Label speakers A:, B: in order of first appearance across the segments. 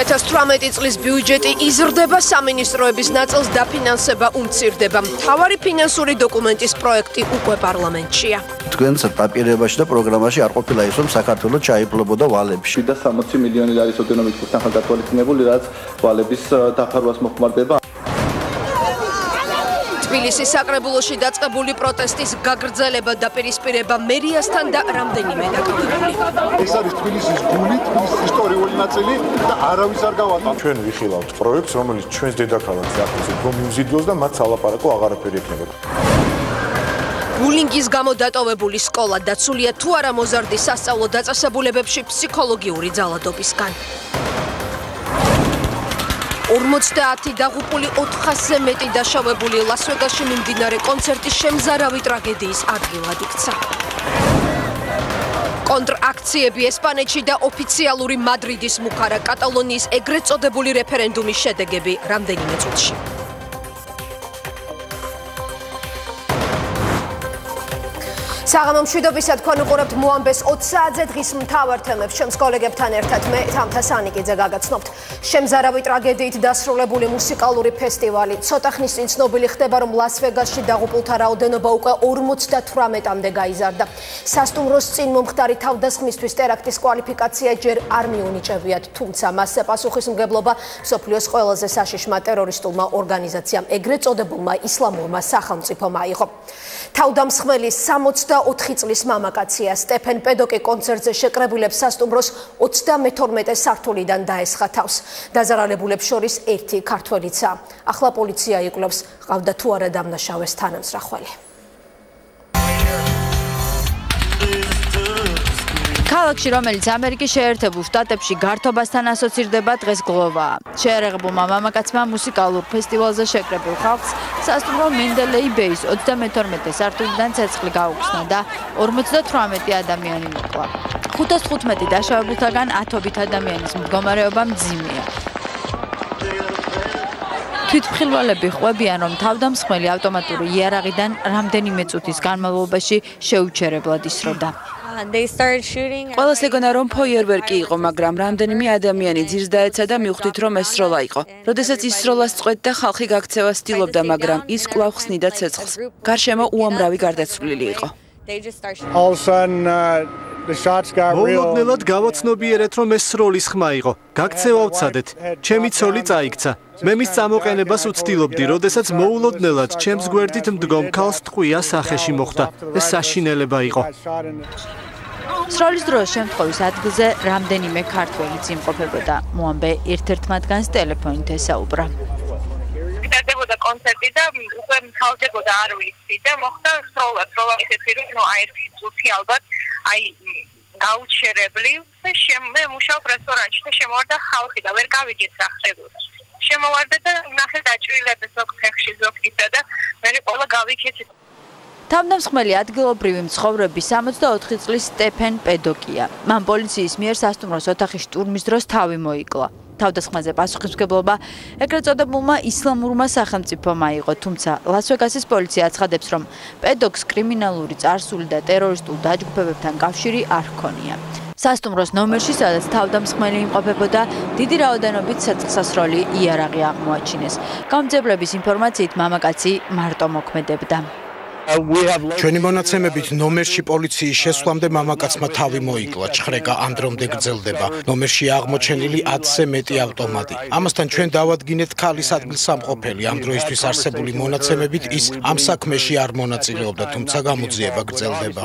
A: 2018 წლის ბიუჯეტი იზრდება, სამინისტროების ნაწილს დაფინანსება უმცირდება. მთავარი ფინანსური დოკუმენტის პროექტი უკვე პარლამენტშია.
B: თქვენს პაპირებაში და პროგრამაში არ ყოფილა ის, რომ საქართველოს ჩაიპლობოდა ვალებში
C: და 60 მილიონი არის ეკონომიკის თანხმდათვალისწინებული, რაც ვალების დაფარვას მოხმარდება.
A: თბილისის საკრებულოში დაწყებული პროტესტის გაგრძელება დაპირისპირება მერიასთან და რამდენიმე დაკავებული.
D: ეს არის თბილისის გული, თბილისის ისტორიული ნაწილი და არავის არ გავატანთ.
E: ჩვენ ვიხილავთ პროექტს, რომელიც ჩვენს დედაქალაქს ახდენს, უფრო მიუზიდოს და მათ სალაპარაკო აღარაფერი ექნება.
A: ბულინგის გამო დატოვებული სკოლა დაცულია თუ არა მოზარდის სასწავლო დაწესებულებებში ფსიქოლოგიური ძალადობისგან. 50 დაღუპული 400-ზე მეტი დაშავებული ლას-ვეგასში მიმდინარე კონცერტის შემზარავი ტრაგედიის ადგილად იქცა. კონტრაქციები ესპანეთში და ოფიციალური მადრიდის მუხარა კატალონიის ეგრეთ წოდებული რეფერენდუმის შედეგები რამდენიმე წუთში. საღამო მშვიდობისა, თქვენ უყურებთ მოამბეს 20 საათზე დღის მთავარ თემებს. ჩემს კოლეგებთან ერთად მე თამთა სანიკიძე გაგაცნობთ. შემზარავი ტრაგედიით დასრულებული მუსიკალური ფესტივალი. ცოტა ხნის წინ ცნობილი ხდება, რომ ლას-ვეგასში დაღუპულთა რაოდენობა უკვე 58-მდე გაიზარდა. სასტუმროს წინ მომხდარი თავდასხმისთვის ტერაქტის კვალიფიკაცია ჯერ არ მიუნიჭებიათ, თუმცა მასზე პასუხისმგებლობა მსოფლიოს ყველაზე საშიშმა ტერორისტულმა ორგანიზაციამ, ეგრეთ წოდებულმა ისლამურმა სახელმწიფომ აიღო. თავდამსხმელი 64 წლის მამაკაცია სტეფენ პედოკი კონცერტზე შეკრებილებს სასტუმროს 32 სართულიდან დაესხა თავს. დაზარალებულებს შორის ერთი ქართველიცაა. ახლა პოლიცია იკვლევს, ყავდა თუ არა დამნაშავეს თანამსრახველი.
F: ქალაქში, რომელიც ამერიკის შეერთებულ შტატებში გართობასთან ასოცირდება, დღეს გლოვაა. შეერაღებულმა მამაკაცმა მუსიკალურ ფესტივალზე შეკრებილ ხალხს სასტუმრო მენდელეი ბეის 32 სართულიდან ცეცხლი გაუხსნა და 58 ადამიანი მოკლა. 515 დაშავებულთაგან 10 ადამიანის მდგომარეობა მძიმეა. თვითმხილველები ყვებიან, რომ თავდამსხმელი ავტომატური იარაღიდან რამდენიმე წუთის განმავლობაში შეუჩერებლად ისროდა.
G: ყველას ეგონა, რომ ფოიერვერკი იყო, მაგრამ რამდენიმე ადამიანი ძირს დაეცა და მივხვდით, რომ ეს სროლა იყო. როდესაც ის სროლას წყვეტდა, ხალხი გაქცევას ცდილობდა, მაგრამ ის კვლავ ხსნიდა ცეცხლს. გარშემო უამრავი გარდაცვლილი იყო.
H: მოულოდნელად გავაცნობიერეთ, რომ ეს სროლის ხმა იყო. გაქცევა ვცადეთ. ჩემი ცოლი წაიქცა. მე მის წამოყენებას ვცდილობდი, როდესაც მოულოდნელად ჩემს გვერდით მდგომ ქალს ტყვია სახეში მოხვდა. ეს საშინელება იყო.
F: სროლის დროს შემთხვევის ადგილზე რამდენიმე ქართველიც იმყოფებოდა. მოამბე ერთ-ერთ მათგანს ტელეფონით ესაუბრა.
I: და კონცერტი და უკვე მთავრდებოდა არ ვიცი და მოხდა სროლა ისეთი რომ ერთი წუთი ალბათ გაუჩერებლი და მე მუშაობ რესტორანში და შემოვარდა ხალხი და ვერ გავიგეთ რა ხდებოდა. შემოვარდა და ნახე დაჭრილებს ზოგ ფეხში ზოგისა და მე ყველა გავიქეცი.
F: თავდამსხმელი ადგილობრივი მცხოვრები 64 წლის სტეფენ პედოკია. მან პოლიციის მიერ სასტუმროს ოთახის შტურმის დროს თავი მოიკლა. თავდასხმაზე პასუხისმგებლობა ეგრეთ წოდებულმა ისლამურმა სახელმწიფომ აიღო, თუმცა ლას-ვეგასის პოლიცია აცხადებს, რომ პედოკს კრიმინალური წარსული და ტერორისტულ დაჯგუფებებთან კავშირი არ ჰქონია. სასტუმროს ნომერში, სადაც თავდამსხმელი იმყოფებოდა, დიდი რაოდენობით ცეცხლსასროლი იარაღი აღმოაჩინეს. გამძებლების ინფორმაციით მამაკაცი მარტო მოქმედებდა.
J: ჩვენი მონაცემებით ნომერში პოლიციის შესვლამდე მამაკაცმა თავი მოიკლა, ჩხრეკა ამ დრომდე გრძელდება. ნომერში აღმოჩენილი 10-ზე მეტი ავტომატი. ამასთან ჩვენ დავადგინეთ ქალის ადგილსამყოფელი. ამ დროისთვის არსებული მონაცემებით ის ამ საქმეში არ მონაწილეობდა, თუმცა გამოძიება გრძელდება.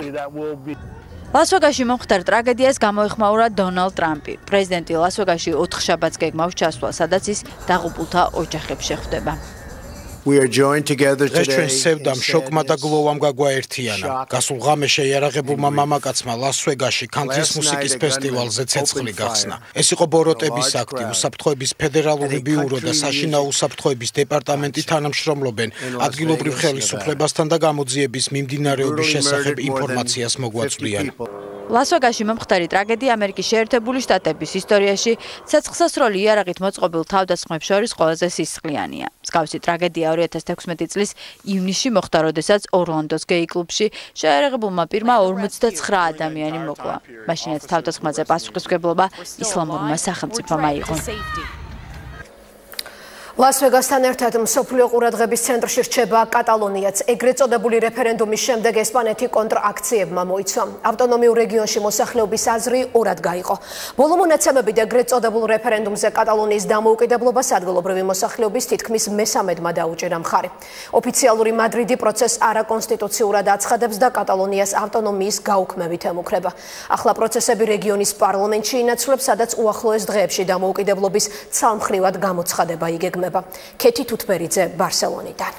F: ლას-ვეგასში მომხდარ ტრაგედიას გამოეხმაურა დონალდ ტრამპი. პრეზიდენტი ლას-ვეგასში 4 შაბათს გეგმავს ჩასვლა, სადაც ის დაღუპულთა ოჯახებს შეხვდება.
J: ეს ჩვენ სევდამ შოკმა და გლოვამ გაგვაერთიანა. გასულ ღამე შეიარაღებულმა მამაკაცმა ლას-ვეგასში კანტრის მუსიკის ფესტივალზე ცეცხლი გახსნა. ეს იყო ბოროტების აქტი. უსაფრთხოების ფედერალური ბიურო და საშინაო უსაფრთხოების დეპარტამენტი თანამშრომლობენ ადგილობრივ ხელისუფლებასთან და გამოძიების მიმდინარეობის შესახებ ინფორმაციას მოგვაწვდიან.
F: ლას ვეგასში მომხდარი ტრაგედია ამერიკის შეერთებული შტატების ისტორიაში ცეცხლსასროლი იარაღით მოწყობილ თავდასხმებს შორის ყველაზე სისხლიანია. მსგავსი ტრაგედია 2016 წლის ივნისში მოხდა, როდესაც ორლანდოს გეი კლუბში შეიარაღებულმა პირმა 49 ადამიანი მოკლა. მაშინაც თავდასხმაზე პასუხისმგებლობა ისლამურმა სახელმწიფომ აიღო.
A: ლას ვეგასთან ერთად მსოფლიო ყურადღების ცენტრში რჩება კატალონიაც. ეგრეთ წოდებული რეფერენდუმის შემდეგ ესპანეთი კონტრაქციებმა მოიცვა. ავტონომიურ რეგიონში მოსახლეობის აზრი ორად გაიყო. ბოლო მონაცემებით ეგრეთ წოდებულ რეფერენდუმზე კატალონიის დამოუკიდებლობას ადგილობრივი მოსახლეობის თითქმის მესამედმა დაუჭირა მხარი. ოფიციალური მადრიდი პროცესს არაკონსტიტუციურად აცხადებს და კატალონიას ავტონომიის გაუქმებით ემუქრება. ახლა პროცესები რეგიონის პარლამენტში ინაცვლებს, სადაც უახლოეს დღეებში დამოუკიდებლობის ცალმხრივად გამოცხადება იგეგმება. ქეთი თუთბერიძე ბარსელონიდან.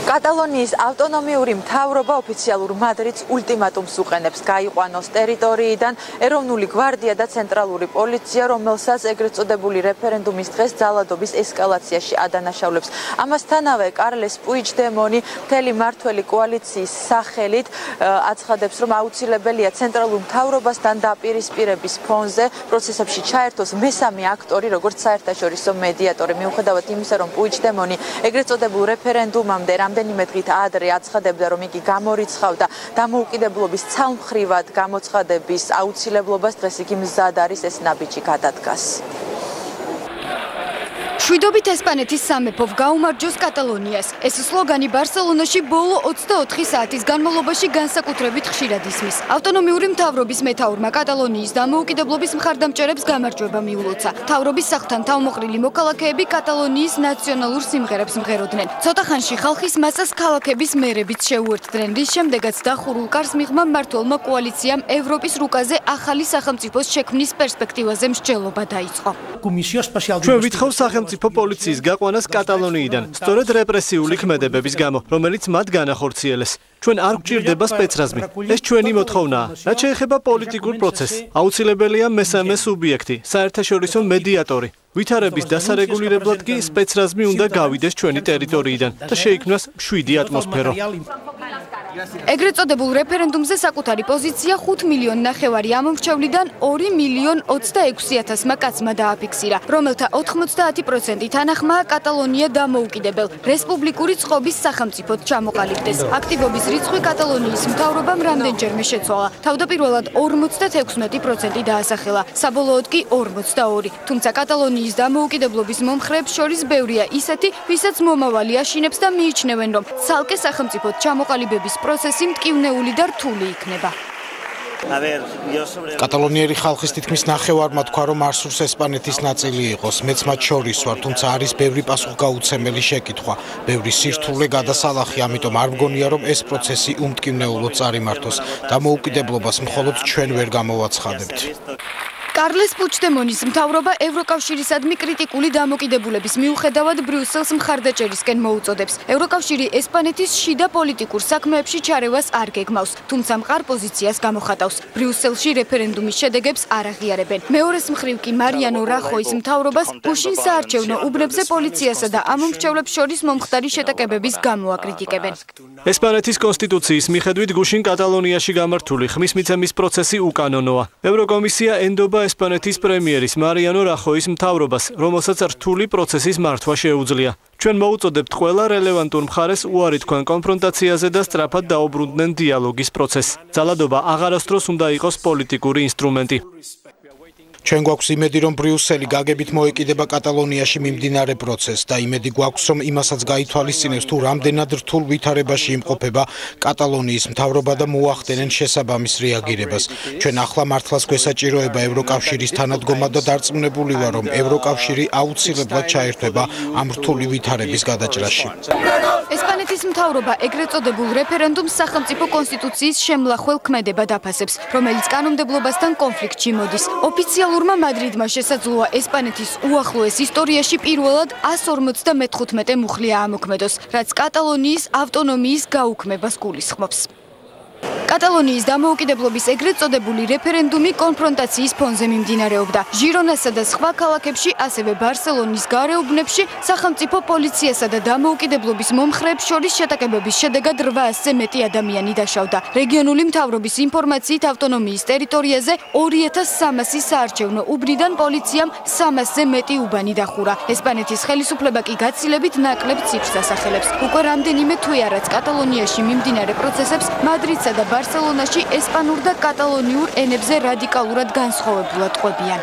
F: კატალონიის ავტონომიური მთავრობა ოფიციალურ მადრიდს ულტიმატუმს უყენებს გაიყვანოს ტერიტორიიდან ეროვნული გვარდია და ცენტრალური პოლიცია, რომელსაც ეგრეთ წოდებული რეფერენდუმის დღეს ძალადობის ესკალაციაში ადანაშაულებს. ამასთანავე კარლეს პუიჯდემონი მთელი მმართველი კოალიციის სახელით აცხადებს, რომ აუცილებელია ცენტრალურ მთავრობასთან დაპირისპირების ფონზე პროცესებში ჩაერთოს მესამე აქტორი, როგორც საერთაშორისო მედიატორი. მიუხედავად იმისა, რომ პუიჯდემონი ეგრეთ წოდებულ რეფერენდუმამდე რამდენიმე დღით ადრე აცხადებდა, რომ იგი გამორიცხავდა დამოუკიდებლობის ცალმხრივად გამოცხადების აუცილებლობას, დღეს იგი მზად არის ეს ნაბიჯი გადადგას.
K: შვიდობით ესპანეთის სამეფომ გაუმარჯოს კატალონიას. ეს სლოგანი ბარსელონაში ბოლო 24 საათის განმავლობაში განსაკუთრებით ხშირად ისმის. ავტონომიური მთავრობის მეთაურმა კატალონიის დამოუკიდებლობის მხარდამჭერებს გამარჯვება მიულოცა. მთავრობის სახლთან თავმოყრილი მოქალაქეები კატალონიის ნაციონალურ სიმღერებს მღეროდნენ. ცოტა ხანში ხალხის მასას ქალაქების მერებიც შეუერთდნენ, რის შემდეგაც დახურულ კარს მიღმა მმართველმა კოალიციამ ევროპის რუკაზე ახალი სახელმწიფოს შექმნის პერსპექტივაზე მსჯელობა დაიწყო.
H: ჩვენ ვითხოვთ სახელმწიფო პოლიციის გაყვანას კატალონიიდან, სწორედ რეპრესიული ქმედებების გამო, რომელიც მათ განახორციელეს. ჩვენ არ გვჭირდება სპეცრაზმი. ეს ჩვენი მოთხოვნაა. რაც შეეხება პოლიტიკურ პროცესს, აუცილებელია მესამე სუბიექტი, საერთაშორისო მედიატორი. ვითარების დასარეგულირებლად კი სპეცრაზმი უნდა გავიდეს ჩვენი ტერიტორიიდან და შეიქმნას მშვიდი ატმოსფერო.
K: ეგრეთ წოდებულ რეფერენდუმზე საკუთარი პოზიცია 5,5 მილიონი ამომრჩევლიდან 2,26,000 კაცმა დააფიქსირა, რომელთა 90% თანახმაა კატალონია დამოუკიდებელ რესპუბლიკური წყობის სახელმწიფოდ ჩამოყალიბდეს. აქტივობის რიცხვი კატალონიის მთავრობამ რამდენჯერმე შეცვალა. თავდაპირველად 56% დაასახელა, საბოლოოდ კი 42. თუმცა კატალონიის დამოუკიდებლობის მომხრეებს შორის ბევრია ისეთი, ვისაც მომავალი აშინებს და მიიჩნევენ, რომ ცალკე სახელმწიფოდ ჩამოყალიბების პროცესი მტკივნეული და რთული იქნება.
J: კატალონიერი ხალხის თითქმის ნახევარმა თქვა, რომ არ სურს ესპანეთის ნაწილი იყოს. მეც მათ შორის ვარ, თუმცა არის ბევრი პასუხგაუცემელი შეკითხვა, ბევრი სირთულე გადასალახი, ამიტომ არ მგონია, რომ ეს პროცესი უმტკივნეულოდ წარიმართოს. დამოუკიდებლობას მხოლოდ ჩვენ ვერ გამოვაცხადებთ.
K: კარლეს პუიჯდემონის მთავრობა ევროკავშირისადმი კრიტიკული დამოკიდებულების მიუხედავად ბრიუსელს მხარდაჭერისკენ მოუწოდებს. ევროკავშირი ესპანეთის შიდა პოლიტიკურ საქმეებში ჩარევას არ გეგმავს, თუმცა მყარ პოზიციას გამოხატავს. ბრიუსელში რეფერენდუმის შედეგებს არ აღიარებენ. მეორეს მხრივ კი მარიანო რახოის მთავრობას გუშინ საარჩევნო უბნებზე პოლიციასა და ამომრჩევლებს შორის მომხდარი შეტაკებების გამო აკრიტიკებენ.
H: ესპანეთის კონსტიტუციის მიხედვით გუშინ კატალონიაში გამართული ხმის მიცემის პროცესი უკანონოა. ევროკომისია ენდობა ესპანეთის პრემიერის მარიანო რახოის მთავრობას, რომელსაც რთული პროცესის მართვა შეუძლია. ჩვენ მოუწოდებთ ყველა რელევანტურ მხარეს უარი თქვან კონფრონტაციაზე და სწრაფად დაუბრუნდნენ დიალოგის პროცესს. ძალადობა აღარასდროს უნდა იყოს პოლიტიკური ინსტრუმენტი.
J: ჩვენ გვაქვს იმედი, რომ ბრიუსელი გაგებით მოეკიდება კატალონიაში მიმდინარე პროცესს და იმედი გვაქვს, რომ იმასაც გაითვალისწინებს, თუ რამდენად რთულ ვითარებაში იმყოფება კატალონიის მთავრობა და მოახდენენ შესაბამის რეაგირებას. ჩვენ ახლა მართლაც გვესაჭიროება ევროკავშირის თანადგომა და დარწმუნებული ვარ, რომ ევროკავშირი აუცილებლად ჩაერთვება ამ რთული ვითარების გადაჭრაში.
K: ესპანეთის მთავრობა ეგრეთ წოდებულ რეფერენდუმს სახელმწიფო კონსტიტუციის შემლახველ ქმედებად აფასებს, რომელიც კანონმდებლობასთან კონფლიქტში მოდის. ოფიციალურმა მადრიდმა შესაძლოა ესპანეთის უახლოეს ისტორიაში პირველად 155 მუხლი აამოქმედოს, რაც კატალონიის ავტონომიის გაუქმებას გულისხმობს. კატალონიის დამოუკიდებლობის ეგრეთ წოდებული რეფერენდუმი კონფრონტაციის ფონზე მიმდინარეობდა. ჟირონასა და სხვა ქალაქებში, ასევე ბარსელონის გარეუბნებში სახელმწიფო პოლიციასა და დამოუკიდებლობის მომხრეებს შორის შეტაკებების შედეგად 800-ზე მეტი ადამიანი დაშავდა. რეგიონული მთავრობის ინფორმაციით ავტონომიის ტერიტორიაზე 2300 საარჩევნო უბნიდან პოლიციამ 300-ზე მეტი უბანი დახურა. ესპანეთის ხელისუფლება კი გაცილებით ნაკლებ ციფრს ასახელებს. უკვე რამდენიმე თვეა, რაც კატალონიაში მიმდინარე პროცესებს მადრიდსა და ბარსელონაში ესპანურ და კატალონიურ ენებზე რადიკალურად განსხვავებულად ყვებიან.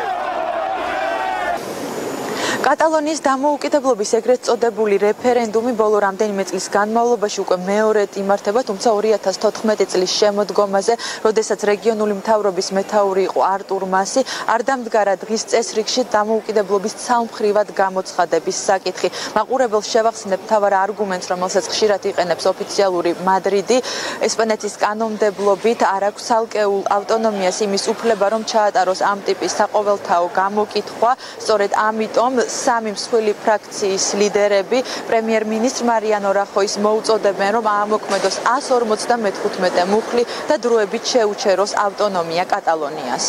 L: კატალონიის დამოუკიდებლობის ეგრეთ წოდებული რეფერენდუმი ბოლო რამდენიმე წლის განმავლობაში უკვე მეორედ იმართება, თუმცა 2014 წლის შემოდგომაზე, როდესაც რეგიონული მთავრობის მეთაური იყო არტურ მასი, არ დამდგარა დღის წესრიგში დამოუკიდებლობის ცალმხრივად გამოცხადების საკითხი. მაყურებელს შევახსენებ მთავარ არგუმენტს, რომელსაც ხშირად იყენებს ოფიციალური მადრიდი, ესპანეთის კანონმდებლობით არ აქვს ცალკეულ ავტონომიას იმის უფლება, რომ ჩაატაროს ამ ტიპის საყოველთაო გამოკითხვა. სწორედ ამიტომ სამი მსხვილი ფრაქციის ლიდერები პრემიერ-მინისტრ მარიანო რახოის მოუწოდებენ, რომ აამოქმედოს 155 მუხლი და დროებით შეუჩეროს ავტონომია კატალონიას.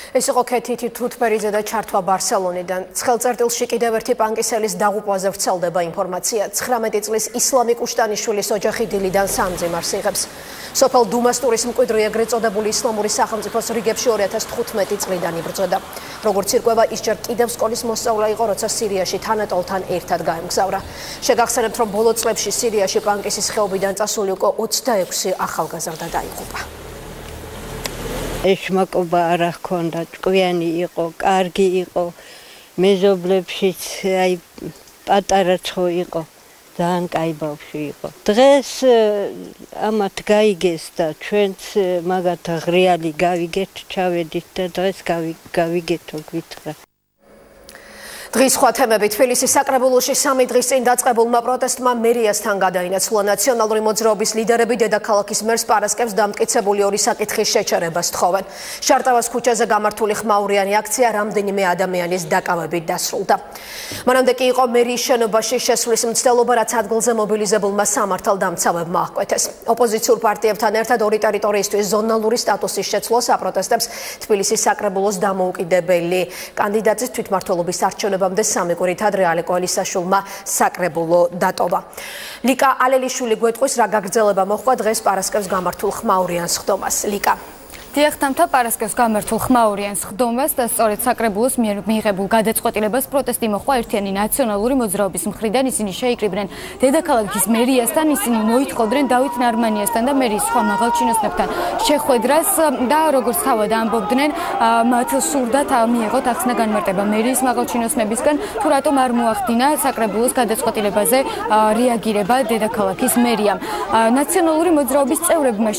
A: ეს იყო ქეთითი თუთბერიძე და ჩართვა ბარსელონიდან. ცხელწერტილში კიდევ ერთი პანკისელის დაღუპვაზე ვრცელდება ინფორმაცია. 19 წლის ისლამი კუშტანიშვილის ოჯახი დილიდან სამძიმარს იღებს. სოფელ დუმასტურის მკვიდრი ეგრეთ წოდებული ისლამური სახელმწიფოს რიგებში 2015 წლიდან იბრძოდა. როგორც ირკვევა, ის ჯერ კიდევ სკოლის მოსწავლე იყო, როცა სირიაში თანატოლთან ერთად გაემგზავრა. შეგახსენებთ, რომ ბოლო წლებში სირიაში პანკისის ხეობიდან წასული უკვე 26 ახალგაზრდა დაიღუპა.
M: ეშმაკობა არ ჰქონდა, ჭკვიანი იყო, კარგი იყო, მეზობლებშიც აი პატარაც ხო იყო, ძალიან კაი ბავშვი იყო. დღეს ამათ გაიგეს და ჩვენც მაგათა ღრიალი გავიგეთ, ჩავედით და დღეს გავიგეთო გვითხრა.
A: დღის სხვა თემები. თბილისის საკრებულოში 3 დღის წინ დაწყებულმა პროტესტმა მერიასთან გადაინაცვლა. ნაციონალური მოძრაობის ლიდერები დედაქალაქის მერს პარასკევს დამტკიცებული ორი საკითხის შეჩერებას თხოვენ. შარტავას ქუჩაზე გამართული ხმაურიანი აქცია რამდენიმე ადამიანის დაკავებით დასრულდა. მანამდე კი იყო მერიის შენობაში შესვლის მცდელობა, რაც ადგილზე მობილიზებულმა სამართალდამცავებმა აღკვეთეს. ოპოზიციურ პარტიებთან ერთად ორი ტერიტორიისთვის ზონალური სტატუსის შეცვლას აპროტესტებს თბილისის საკრებულოს დამოუკიდებელი კანდიდატის თვითმმართველობის არჩევნებამდე 3 კვირით ადრე ალე კოელისაშვილმა საკრებულო დატოვა. ლიკა ალელიშვილი გვეტყვის, რა გაგრძელება მოხდა დღეს პარასკევს გამართულ ხმაურიან სხდომას. ლიკა
K: დიახთამთა პარასკევს გამართულ ხმაურიან სხდომას და სწორედ საკრებულოს მიერ მიიღებულ გადაწყვეტილებას პროტესტი მოჰყვა ერთიანი ნაციონალური მოძრაობის მხრიდან. ისინი შეიკრიბნენ დედაქალაქის მერიასთან, ისინი მოითხოვდნენ დავით ნარმანიასთან და მერიის სხვა მაღალჩინოსნებთან შეხვედრას და როგორც თავად ამბობდნენ, მათ სურდათ მიეღოთ ახსნა განმარტება მერიის მაღალჩინოსნებისგან, თუ რატომ არ მოახდინა საკრებულოს გადაწყვეტილებაზე რეაგირება დედაქალაქის მერიამ. ნაციონალური მოძრაობის წევრებმა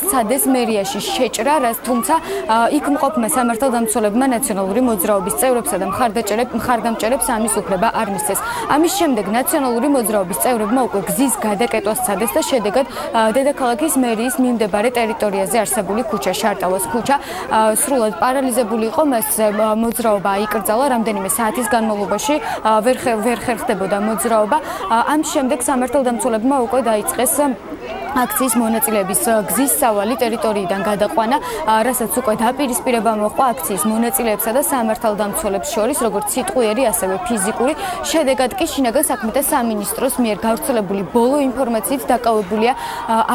K: სცადეს მერიაში შეჭრა, თუმცა იქ მყოფმა სამართალდამცველებმა ნაციონალური მოძრაობის წევრებსა და მხარდამჭერებს ამის უფლება არ მისცეს. ამის შემდეგ ნაციონალური მოძრაობის წევრებმა უკვე გზის გადაკეტვას სცადეს და შედეგად დედაქალაქის მერიის მიმდებარე ტერიტორიაზე არსებული ქუჩა, შარტავას ქუჩა, სრულად პარალიზებული იყო. მას მოძრაობა აიკრძალა რამდენიმე საათის განმავლობაში, ვერ ხერხდებოდა მოძრაობა. ამის შემდეგ სამართალდამცველებმა უკვე დაიწყეს აქციის მონაწილეების გზის სავალი ტერიტორიიდან გადაყვანა, რასაც უკვე დაპირისპირება მოჰყვა აქციის მონაწილეებსა და სამართალდამცველებს შორის, როგორც სიტყვიერი, ასევე ფიზიკური. შედეგად კი შინაგან საქმეთა სამინისტროს მიერ გავრცელებული ბოლო ინფორმაციით დაკავებულია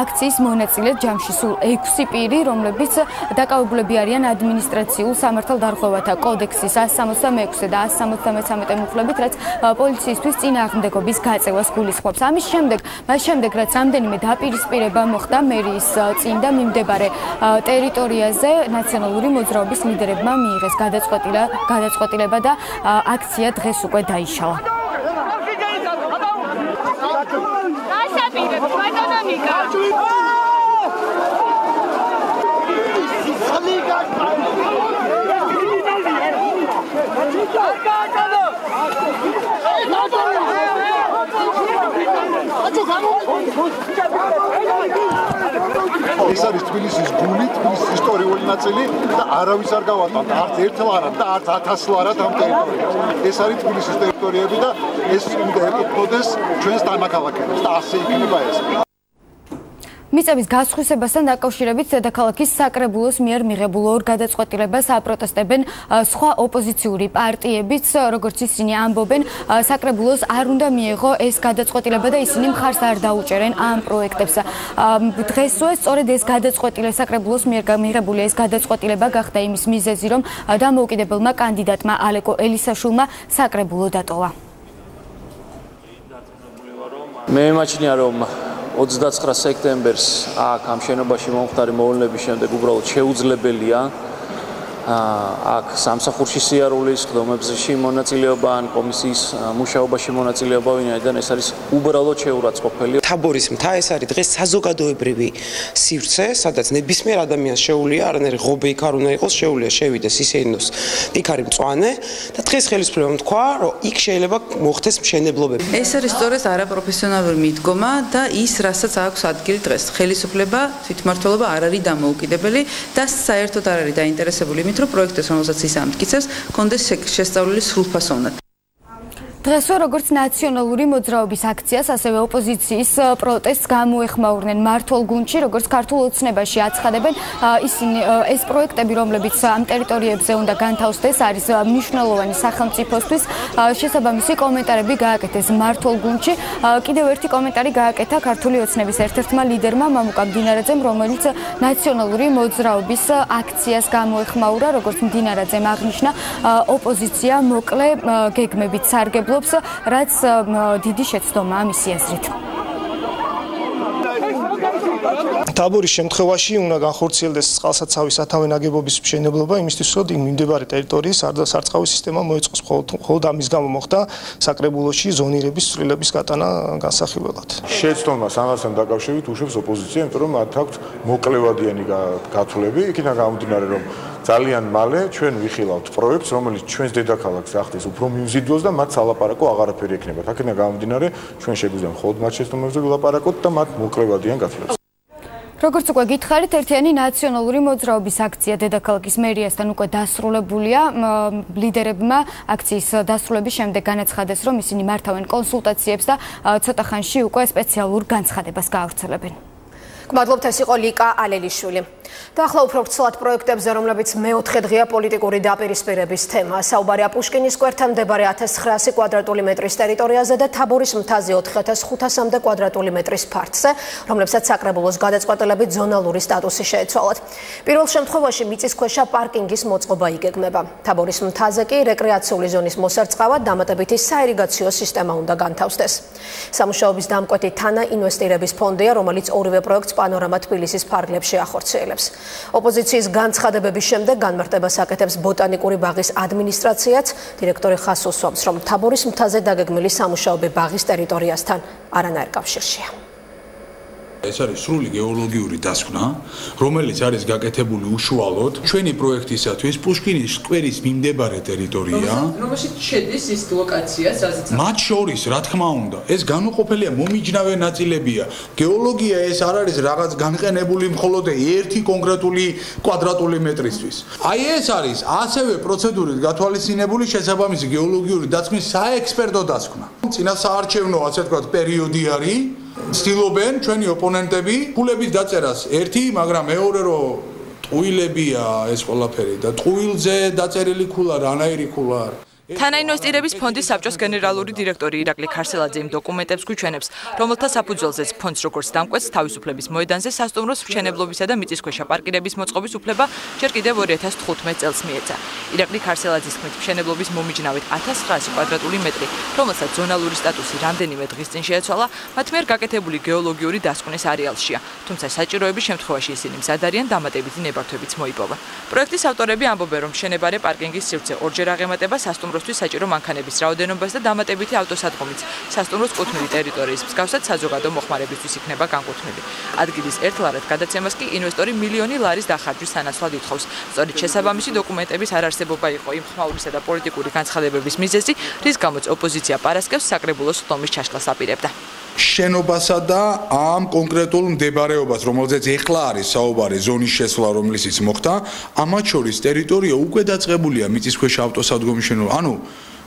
K: აქციის მონაწილე ჯამში სულ 6 პირი, რომლებიც დაკავებულები არიან ადმინისტრაციულ სამართალდარღვევათა კოდექსის 166 და 173 მუხლებით, რაც პოლიციისთვის წინააღმდეგობის გაწევას გულისხმობს. ამის შემდეგ, რაც რამდენიმე დაპირისპირება მოხდა მერიის წინ და მიმდებარე ტერიტორიაზე, ნაციონალური მოძრაობის ლიდერებმა მიიღეს გადაწყვეტილება და აქცია დღეს უკვე დაიშალა.
D: ეს არის თბილისის გული, თბილისის ისტორიული ნაწილი და არავის არ გავატანთ, არც ერთლარად და არც 1000ლარად ამ ტერიტორიას. ეს არის თბილისის ტერიტორიები და ეს უნდა ეკუთვნოდეს ჩვენს დანაქალაქებს და ასე იქნება ეს.
K: მიწების გასხვისებასთან დაკავშირებით დედაქალაქის საკრებულოს მიერ მიღებულ ორ გადაწყვეტილებას აპროტესტებენ სხვა ოპოზიციური პარტიებიც, როგორც ისინი ამბობენ, საკრებულოს არ უნდა მიეღო ეს გადაწყვეტილება და ისინი მხარს არ დაუჭერენ ამ პროექტებს. დღესვე სწორედ ეს გადაწყვეტილება საკრებულოს მიერ მიღებული ეს გადაწყვეტილება გახდა იმის მიზეზი, რომ დამოუკიდებელმა კანდიდატმა ალეკო ელისაშვილმა საკრებულო დატოვა.
N: მე მიმაჩნია, რომ 29 სექტემბერს აქ ამ შენობაში მომხდარი მოვლენების შემდეგ უბრალოდ შეუძლებელია აქ სამსახურში სიარულის ხდომებში მონაწილეობა ან კომისიის მუშაობაში მონაწილეობა ვინაიდან ეს არის უბრალოდ შეურაცხყოფელი.
O: თაბორის მთა ეს არის დღეს საზოგადოებრივი სივრცე, სადაც ნებისმიერ ადამიანს შეუძლია არანაირი ღობე იქ არ უნდა იყოს, შეუძლია შევიდეს ისეინოს იქ არის მწვანე და დღეს ხელისუფლებამ თქვა, რომ იქ შეიძლება მოხდეს მშენებლობები.
P: ეს არის სწორედ არაპროფესიონალური მიდგომა და ის, რასაც აქვს ადგილი დღეს. ხელისუფლება, თვითმმართველობა არ არის დამოუკიდებელი და საერთოდ არ არის დაინტერესებული იმით, რომ პროექტებს, რომელსაც ის ამტკიცებს, კონდეს შესწავლილი სრულფასოვნად.
K: დღესვე როგორც ნაციონალური მოძრაობის აქციას, ასევე ოპოზიციის პროტესტს გამოეხმაურნენ მართულ გუნდში, როგორც ქართულ ოცნებაში აცხადებენ, ისინი ეს პროექტები, რომლებიც ამ ტერიტორიებზე უნდა განთავსდეს, არის მნიშვნელოვანი სახელმწიფოსთვის. შესაბამისი კომენტარები გააკეთეს მართულ გუნდში. კიდევ ერთი კომენტარი გააკეთა ქართული ოცნების ერთ-ერთმა ლიდერმა მამუკა მდინარაძემ, რომელიც ნაციონალური მოძრაობის აქციას გამოეხმაურა, როგორც მდინარაძემ აღნიშნა, ოპოზიცია მოკლე გეგმებით სარგებლობს, რაც დიდი შეცდომაა მისი აზრით.
Q: თაბორის შემთხვევაში უნდა განხორციელდეს წყალსაცავის სათავე ნაგებობის მშენებლობა იმისთვის, რომ მიმდებარე ტერიტორიის სარწყავი სისტემა მოეწყოს. მხოლოდ ამის გამო მოხდა საკრებულოში ზონირების ცვლილების გატანა განსახილველად.
E: შეცდომას ამასთან დაკავშირებით უშვებს ოპოზიცია, იმიტომ რომ მათ აქვს მოკლევადიანი გათვლები, იქიდან გამომდინარე, რომ ძალიან მალე ჩვენ ვიხილავთ პროექტს, რომელიც ჩვენს დედაქალაქს ახდენს უფრო მიმზიდველს და მათ სალაპარაკო აღარაფერი ექნება. აქედან გამომდინარე, ჩვენ შეგვიძლია მხოლოდ მათ შეცდომებზე ვილაპარაკოთ და მათ მოკლევადიან გათვლებს.
K: როგორც უკვე გითხარით, ერთიანი ნაციონალური მოძრაობის აქცია დედაქალაქის მერიასთან უკვე დასრულებულია. ლიდერებმა აქციის დასრულების შემდეგ განაცხადეს, რომ ისინი მართავენ კონსულტაციებს და ცოტა ხანში უკვე სპეციალურ განცხადებას გაავრცელებენ.
A: გმადლობთ, ეს იყო ლიკა ალელიშვილი. და ახლა უფრო ვრცლად პროექტებზე, რომლებიც მეოთხე დღეა პოლიტიკური დაპირისპირების თემა. საუბარია პუშკინის სკვერთან მდებარე 1900 კვადრატული მეტრის ტერიტორიაზე და თაბორის მთაზე 4500-მდე კვადრატული მეტრის ფართზე, რომლებსაც საკრებულოს გადაწყვეტილებით ზონალური სტატუსი შეეცვალათ. პირველ შემთხვევაში მიწისქვეშა პარკინგის მოწყობა იგეგმება. თაბორის მთაზე კი რეკრეაციული ზონის მოსარწყავად დამატებითი საირიგაციო სისტემა უნდა განთავსდეს. სამუშაოების დამკვეთი თანა ინვესტირების ფონდია, რომელიც ორივე პროექტს პანორამა თბილისის ფარგლებში ახორციელებს. ოპოზიციის განცხადებების შემდეგ განმარტებას აკეთებს ბოტანიკური ბაღის ადმინისტრაციაც. დირექტორი ხას უსვამს, რომ თაბორის მთაზე დაგეგმილი სამუშაოები ბაღის ტერიტორიასთან არანაირ კავშირშია.
R: ეს არის სრული გეოლოგიური დასკვნა, რომელიც არის გაკეთებული უშუალოდ ჩვენი პროექტისათვის პუშკინის სკვერის მიმდებარე ტერიტორია,
P: რომელშიც შედის ის ლოკაცია, სადაც
R: მათ შორის, რა თქმა უნდა, ეს განუყოფელია მომიჯნავე ნაწილებია. გეოლოგია ეს არ არის რაღაც განყენებული მხოლოდ ერთი კონკრეტული კვადრატული მეტრისთვის. აი ეს არის ასევე პროცედურით გათვალისწინებული შესაბამისი გეოლოგიური დასკვნის საექსპერტო დასკვნა. წინასაარჩევნო, ასე ვთქვათ, პერიოდი არის. ცდილობენ ჩვენი ოპონენტები ფულების დაწერას ერთი, მაგრამ მეორე რომ ტყუილებია ეს ყველაფერი და ტყუილზე დაწერილი ქულა რანაირი ქულა არის.
F: თანაინვესტირების ფონდის საბჭოს გენერალური დირექტორი ირაკლი ქარსელაძე იმ დოკუმენტებს გვიჩვენებს, რომელთა საფუძველზეც ფონდს როგორც დამკვეთს თავისუფლების მოედანზე სასტუმროს მშენებლობისა და მიწისქვეშა პარკირების მოწყობის უფლება ჯერ კიდევ 2015 წელს მიეცა. ირაკლი ქარსელაძის თქმით, მშენებლობის მომიჯნავედ 1900 კვადრატული მეტრი, რომელსაც ზონალური სტატუსი რამდენიმე დღის წინ შეეცვალა, მათ მიერ გაკეთებული გეოლოგიური დასკვნის არეალშია. თუმცა საჭიროების შემთხვევაში ისინი მზად არიან დამატებითი ნებართვებიც მოიპოვონ. პროექტის ავტორები ამბობენ, რომ მშენებარე პარკინგის სივრცე ორჯერ აღემატება სასტუმროსთვის საჭირო მანქანების რაოდენობას და დამატებითი ავტოსადგომიც სასტუმროს კუთვნილი ტერიტორიის მსგავსად საზოგადო მოხმარებისთვის იქნება განკუთვნილი. ადგილის ერთლარად გადაცემას კი ინვესტორი მილიონი ლარის დახარჯვის სანაცვლად ითხოვს. სწორედ შესაბამისი დოკუმენტების არარსებობა იყო იმ ხმაურისა და პოლიტიკური განცხადებების მიზეზი, რის გამოც ოპოზიცია პარასკევს საკრებულოს ხდომის ჩაშლას აპირებდა.
R: შენობასა და ამ კონკრეტულ მდებარეობას, რომელზეც ეხლა არის საუბარი ზონის შესვლა, რომლისიც მოხდა, ამათ შორის ტერიტორია უკვე დაწყებულია მიწისქვეშა ავტოსადგომის შენობა. ანუ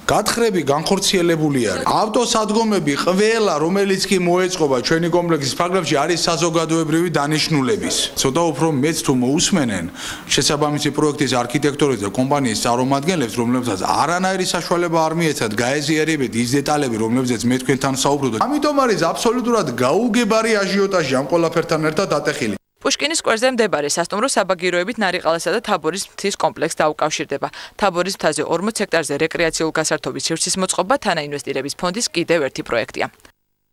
R: გათხრები განხორციელებული არის. ავტოსადგომები ყველა რომელიც კი მოეწყობა ჩვენი კომპლექსის ფარგლებში არის საზოგადოებრივი დანიშნულების. ცოტა უფრო მეც თუ მოусმენენ შესაბამისი პროექტის არქიტექტორის და კომპანიის წარმომადგენლებს, რომლებსაც არანაირი საშუალება არ მიეცათ გაეზიარებათ ის დეტალები, რომლებზეც მე თქვენთან საუბრობ. ამიტომ არის აბსოლუტურად გაუგებარი აჟიოტაჟი ამ ყველაფერთან ერთად ატეხილი.
G: პუშკინის სკვერზე მდებარე სასტუმრო საბაგიროებით ნარიყალასა და თაბორის მთის კომპლექსს დაუკავშირდება. თაბორის მთაზე 40 ჰექტარზე რეკრეაციულ გასართობის სივრცის მოწყობა თანაინვესტირების ფონდის კიდევ ერთი პროექტია.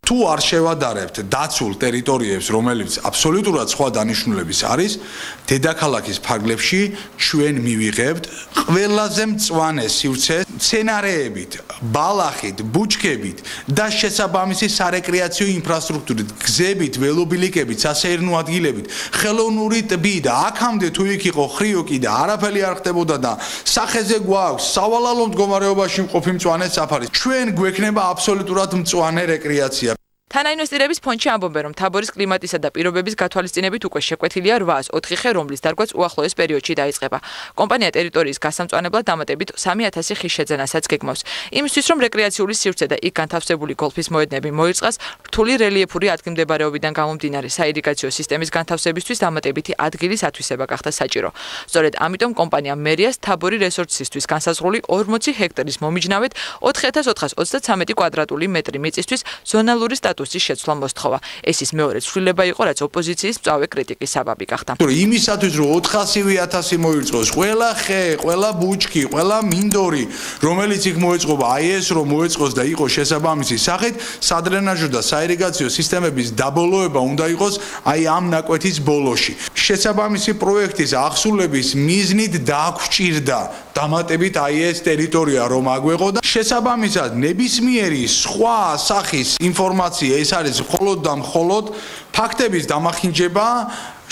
R: თუ არ შევადარებთ დაცულ ტერიტორიებს, რომელიც აბსოლუტურად სხვა დანიშნულების არის, დედაქალაქის ფარგლებში ჩვენ მივიღებთ ყველაზე მწვანე სივრცე სცენარეებით, ბალახით, ბუჩქებით და შესაბამისი სარეკრეაციო ინფრასტრუქტურით, გზებით, ველობილიკებით, სასეირნო ადგილებით, ხელოვნური ტბით და აქამდე თუ იქ იყო ხრიოკი და არაფერი არ ხდებოდა და სახეზე გვაქვს სავალალო მდგომარეობაში მყოფი მწვანე საფარი. ჩვენ გვექნება აბსოლუტურად მწვანე რეკრეაცია.
G: თანაინვესტირების ფონდში ამბობენ, რომ თაბორის კლიმატისა და პირობების გათვალისწინებით უკვე შეკვეთილია 804 ხე, რომლის დარგვაც უახლოეს პერიოდში დაიწყება. კომპანია ტერიტორიის გასამწვანებლად დამატებით 3000 ხის შეძენასაც გეგმავს. იმისთვის, რომ რეკრეაციული სივრცე და იქ განთავსებული გოლფის მოედნები მოირწყას, რთული რელიეფური ადგილმდებარეობიდან გამომდინარე საირიგაციო სისტემის განთავსებისთვის დამატებითი ადგილის ათვისება გახდა საჭირო. სწორედ ამიტომ კომპანია მერიას თაბორი რესურსისთვის განსაზღვრული 40 ჰექტარის მომიჯნავედ 4433 კვადრატული მეტრი მიწისთვის ზონალური სტატუსის შეცვლა მოსთხოვა. ეს ის მეორე ცვლილება იყო, რაც ოპოზიციის მწვავე კრიტიკის საბაბი გახდა.
R: იმისათვის რომ 400.000 მოირწყოს, ყველა ხე, ყველა ბუჩქი, ყველა მინდორი, რომელიც იქ მოეწყობა, აი ეს რომ მოეწყოს და იყოს შესაბამისი სახით, სადრენაჟო და საირიგაციო სისტემების დაბოლოება უნდა იყოს აი ამ ნაკვეთის ბოლოში. შესაბამისი პროექტის აღსრულების მიზნით დაგვჭირდა დამატებით აი ეს ტერიტორია რომ აგვეღო და შესაბამისად ნებისმიერი სხვა სახის ინფორმაცია ეს არის მხოლოდ და მხოლოდ ფაქტების დამახინჯება,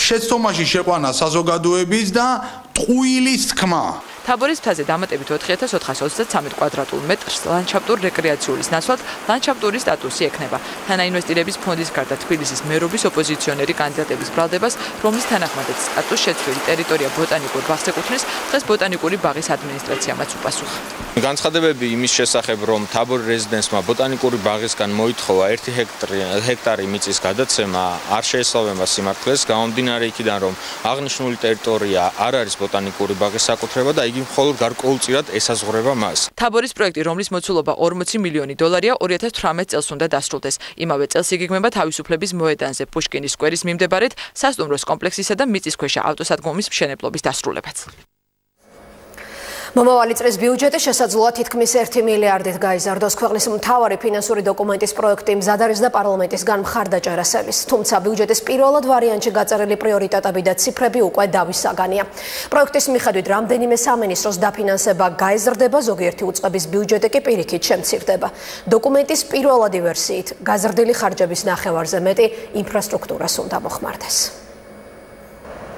R: შეცდომაში შეყვანა საზოგადოების და ტყუილის თქმა.
G: თაბორის მთაზე დამატებით 4433 კვადრატულ მეტრს ლანდშაფტურ რეკრეაციულის ნაცვლად ლანდშაფტური სტატუსი ექნება. თანაინვესტირების ფონდის გარდა თბილისის მერობის ოპოზიციონერი კანდიდატების ბრალდებას, რომლის თანახმადაც სტატუს შეცვლილი ტერიტორია ბოტანიკურ ბაღს ეკუთვნის, დღეს ბოტანიკური ბაღის ადმინისტრაციამაც უპასუხა.
S: განცხადებები იმის შესახებ, რომ თაბორი რეზიდენსმა ბოტანიკური ბაღისგან მოითხოვა 1 ჰექტარი მიწის გადაცემა, არ შეესაბამება სიმართლეს, გამომდინარე იქიდან, რომ აღნიშნული ტერიტორია არ არის ბოტანიკური ბაღის საკუთრება და იგი მხოლოდ გარკვეულწილად ესაზღვრება მას.
G: თაბორის პროექტი, რომლის მოცულობა 40 მილიონი დოლარია, 2018 წელს უნდა დასრულდეს. იმავე წელს იგეგმება თავისუფლების მოედანზე პუშკინის სკვერის მიმდებარედ სასტუმროს კომპლექსისა და მიწისქვეშა ავტოსადგომის მშენებლობის დასრულებაც.
A: მომავალი წლის ბიუჯეტი შესაძლოა თითქმის 1 მილიარდით გაიზარდოს. ქვეყნის მთავარი ფინანსური დოკუმენტის პროექტი მზად არის და პარლამენტისგან მხარდაჭერას ელვის. თუმცა ბიუჯეტის პირველად ვარიანტში გაწერილი პრიორიტეტები და ციფრები უკვე დავისაგანია. პროექტის მიხედვით რამდენიმე სამინისტროს დაფინანსება გაიზრდება, ზოგიერთი უწყების ბიუჯეტი კი პირიქით შემცირდება. დოკუმენტის პირველადი ვერსიით გაზრდილი ხარჯების ნახევარზე მეტი ინფრასტრუქტურას უნდა მოხმარდეს.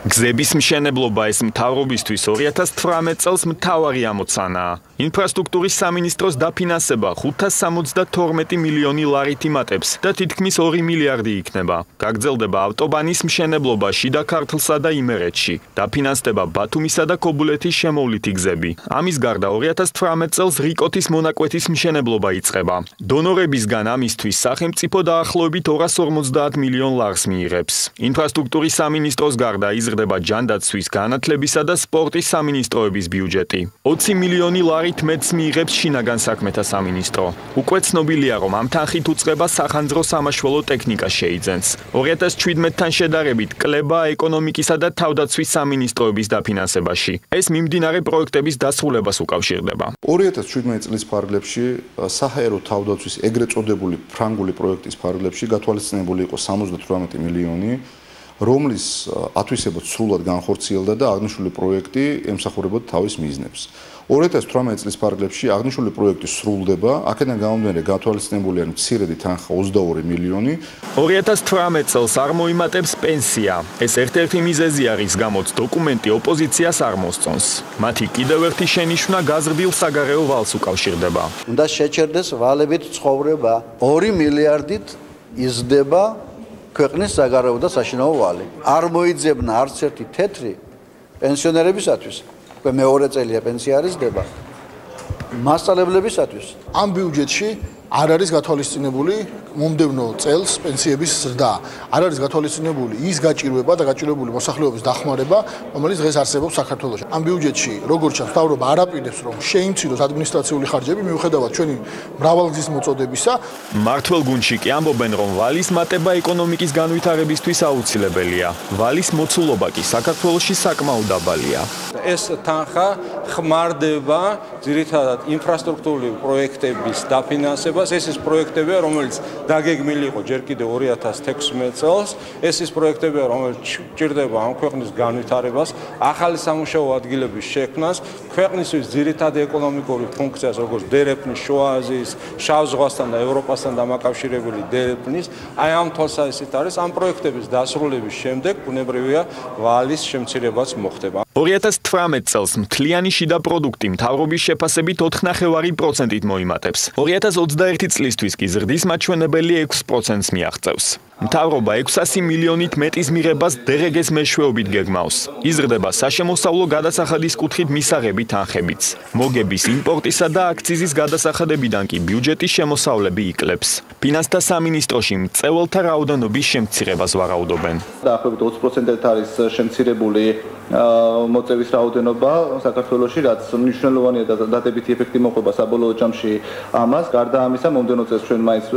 T: გზების მშენებლობა ეს მთავრობისთვის 2018 წელს მთავარი ამოცანაა. ინფრასტრუქტურის სამინისტროს დაფინანსება 572 მილიონი ლარით იმატებს და თითქმის 2 მილიარდი იქნება. გაგრძელდება ავტობანის მშენებლობა შიდა ქართლსა და იმერეთში. დაფინანსდება ბათუმისა და ქობულეთის შემოვლითი გზები. ამის გარდა 2018 წელს რიკოთის მონაკვეთის მშენებლობა იწყება. დონორებისგან ამისთვის სახელმწიფო დაახლოებით 250 მილიონ ლარს მიიღებს. ინფრასტრუქტურის სამინისტროს გარდა იზრდება ჯანდაცვის, განათლებისა და სპორტის სამინისტროების ბიუჯეტი. 20 მილიონი ლარით მეტს მიიღებს შინაგან საქმეთა სამინისტრო. უკვე ცნობილია, რომ ამ თანხით უწყება სახანძრო სამაშველო ტექნიკა შეიძენს. 2017-თან შედარებით კლება ეკონომიკისა და თავდაცვის სამინისტროების დაფინანსებაში. ეს მიმდინარე პროექტების დასრულებას უკავშირდება.
U: 2017 წლის ფარგლებში საჰაერო თავდაცვის ეგრეთ წოდებული ფრანგული პროექტის ფარგლებში გათვალისწინებული იყო 78 მილიონი, რომლის ათვისებაც სრულად განხორციელდა და აღნიშნული პროექტი ემსახურებოდა თავის მიზნებს. 2018 წლის ფარგლებში აღნიშნული პროექტი სრულდება, აქედან გამომდინარე გათვალისწინებული არის მცირედი თანხა 22 მილიონი.
T: 2018 წელს არ მოიმატებს პენსია. ეს ერთ-ერთი მიზეზი არის, გამოც დოკუმენტი ოპოზიციას არ მოსწონს. მათი კიდევ ერთი შენიშვნა გაზრდილ საგარეო ვალს უკავშირდება.
B: უნდა შეჩერდეს ვალებით ცხოვრება. 2 მილიარდით იზრდება ქვეყნის საგარეო და საშინაო ვალი. არ მოიძებნა არც ერთი თეთრი პენსიონერებისათვის. უკვე მეორე წელია პენსია არ იზრდება. მასწავლებლებისათვის
Q: ამ ბიუჯეტში არ არის გათვალისწინებული მომდევნო წელს პენსიების ზრდა. არ არის გათვალისწინებული ის გაჭირვება და გაჭირვებული მოსახლეობის დახმარება, რომელიც დღეს არსებობს საქართველოში. ამ ბიუჯეტში, როგორც ჩანს, მთავრობა არ აპირებს, რომ შეიმციროს ადმინისტრაციული ხარჯები, მიუხედავად ჩვენი მრავალგზის მოწოდებისა.
T: მართლ გუნდში კი ამბობენ, რომ ვალის მატება ეკონომიკის განვითარებისთვის აუცილებელია. ვალის მოცულობა კი საქართველოში საკმაოდ დაბალია.
C: ეს თანხა ხმარდება ძირითადად ინფრასტრუქტურული პროექტების დაფინანსებას. ეს ის პროექტებია, რომელიც დაგეგმილი იყო ჯერ კიდევ 2016 წელს. ეს ის პროექტებია, რომელიც ჭირდება ამ ქვეყნის განვითარებას, ახალი სამუშაო ადგილების შექმნას, ქვეყნისთვის ძირითადი ეკონომიკური ფუნქციას, როგორც დერეფნის, შუა აზიის, შავ ზღვასთან და ევროპასთან დამაკავშირებელი დერეფნის, აი ამ თვალსაზრისით არის ამ პროექტების დასრულების შემდეგ ბუნებრივია ვალის შემცირებაც მოხდება.
T: 2018 წელს მთლიანი შიდა პროდუქტი მთავრობის შეფასებით 4.5%-ით მოიმატებს. 2021 წლისთვის კი ზრდის მაჩვენებელი 6%-ს მიაღწევს. მთავრობა 600 მილიონით მეტის მიღებას დღგ-ს მეშვეობით გეგმავს. იზრდება საშემოსავლო გადასახადის კუთხით მისაღები თანხებიც. მოგების იმპორტისა და აქციზის გადასახადებიდან კი ბიუჯეტის შემოსავლები იკლებს. ფინანსთა სამინისტროში მწვეველთა რაოდენობის შემცირებას ვარაუდობენ.
U: დაახლოებით 20%-ით არის შემცირებული მოწევის რაოდენობა საქართველოში, რაც მნიშვნელოვანია და დადებითი ეფექტი მოყვება საბოლოო ჯამში ამას. გარდა ამისა, მომდევნო წელს ჩვენ მაინც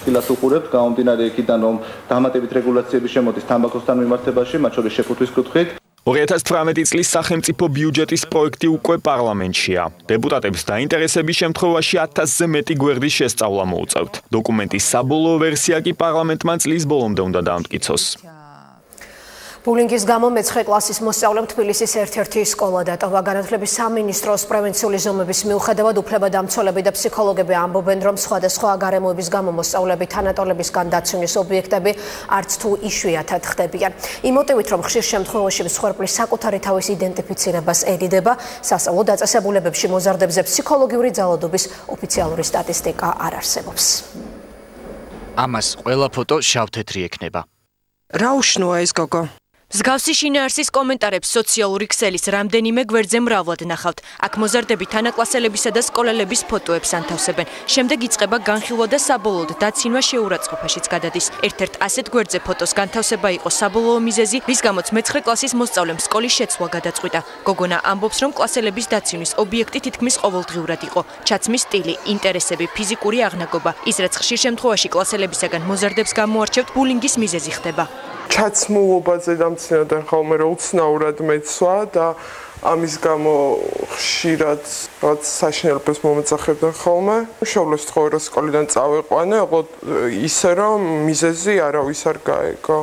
U: ფილას უყურებთ, გამომდინარე იქიდან, რომ დამატებით რეგულაციების შემოდის თამბაქოსთან მიმართებაში, მათ შორის შეფუთვის კუთხით.
T: 2018 წლის სახელმწიფო ბიუჯეტის პროექტი უკვე პარლამენტშია. დეპუტატებს დაინტერესების შემთხვევაში 1000-ზე მეტი გვერდის შესწავლა მოუწევთ. დოკუმენტის საბოლოო ვერსია კი პარლამენტმა წლის ბოლომდე უნდა დაამტკიცოს.
A: ბულინგის გამო მე-9 კლასის მოსწავლემ თბილისის ერთ-ერთი სკოლა დატოვა. განათლების სამინისტროს პრევენციული ზომების მიუხედავად უფლებადამცველები და ფსიქოლოგები ამბობენ, რომ სხვადასხვა გარემოების გამო მოსწავლეები თანატოლებისგან დაცვის ობიექტები არც თუ იშვიათად ხდებიან. იმ მოტივით, რომ ხშირ შემთხვევაში მსხვერპლის საკუთარი თავის იდენტიფიცირებას ერიდება, სასწავლო დაწესებულებებში მოზარდებზე ფსიქოლოგიური ძალადობის ოფიციალური სტატისტიკა არ არსებობს.
V: ამას ყველა ფოტო შავ-თეთრი ექნება.
O: რა უშნოა ეს გოგო?
W: მსგავსი შინაარსის კომენტარებს სოციალური ქსელის რამდენიმე გვერდზე მრავლად ნახავთ. აქ მოზარდები თანაკლასელებისა და სკოლელების ფოტოებს ანთავსებენ. შემდეგ იწყება განხილვა და საბოლოოდ დაცინვა შეურაცხყოფაშიც გადადის. ერთ-ერთ ასეთ გვერდზე ფოტოს განთავსება იყო საბოლოო მიზეზი, რის გამოც მე-9 კლასის მოსწავლემ სკოლის შეცვლა გადაწყვიტა. გოგონა ამბობს, რომ კლასელების დაცინვის ობიექტი თითქმის ყოველდღიურად იყო. ჩაცმის სტილი, ინტერესები, ფიზიკური აღნაგობა. ის რაც ხშირ შემთხვევაში კლასელებისაგან მოზარდებს გამოარჩევთ, ბულინგის მიზეზი ხდება.
X: ჩაცმულობაზე დამცინებდნენ ხოლმე რომ უცნაურად მეცვა და ამის გამო ხშირად რაღაც საშინელებას მომეწახებდნენ ხოლმე. მშობლებს თქვა რომ სკოლიდან წავიყვანე, ოღონდ ისე რომ მიზეზი არავის არ გაეგო.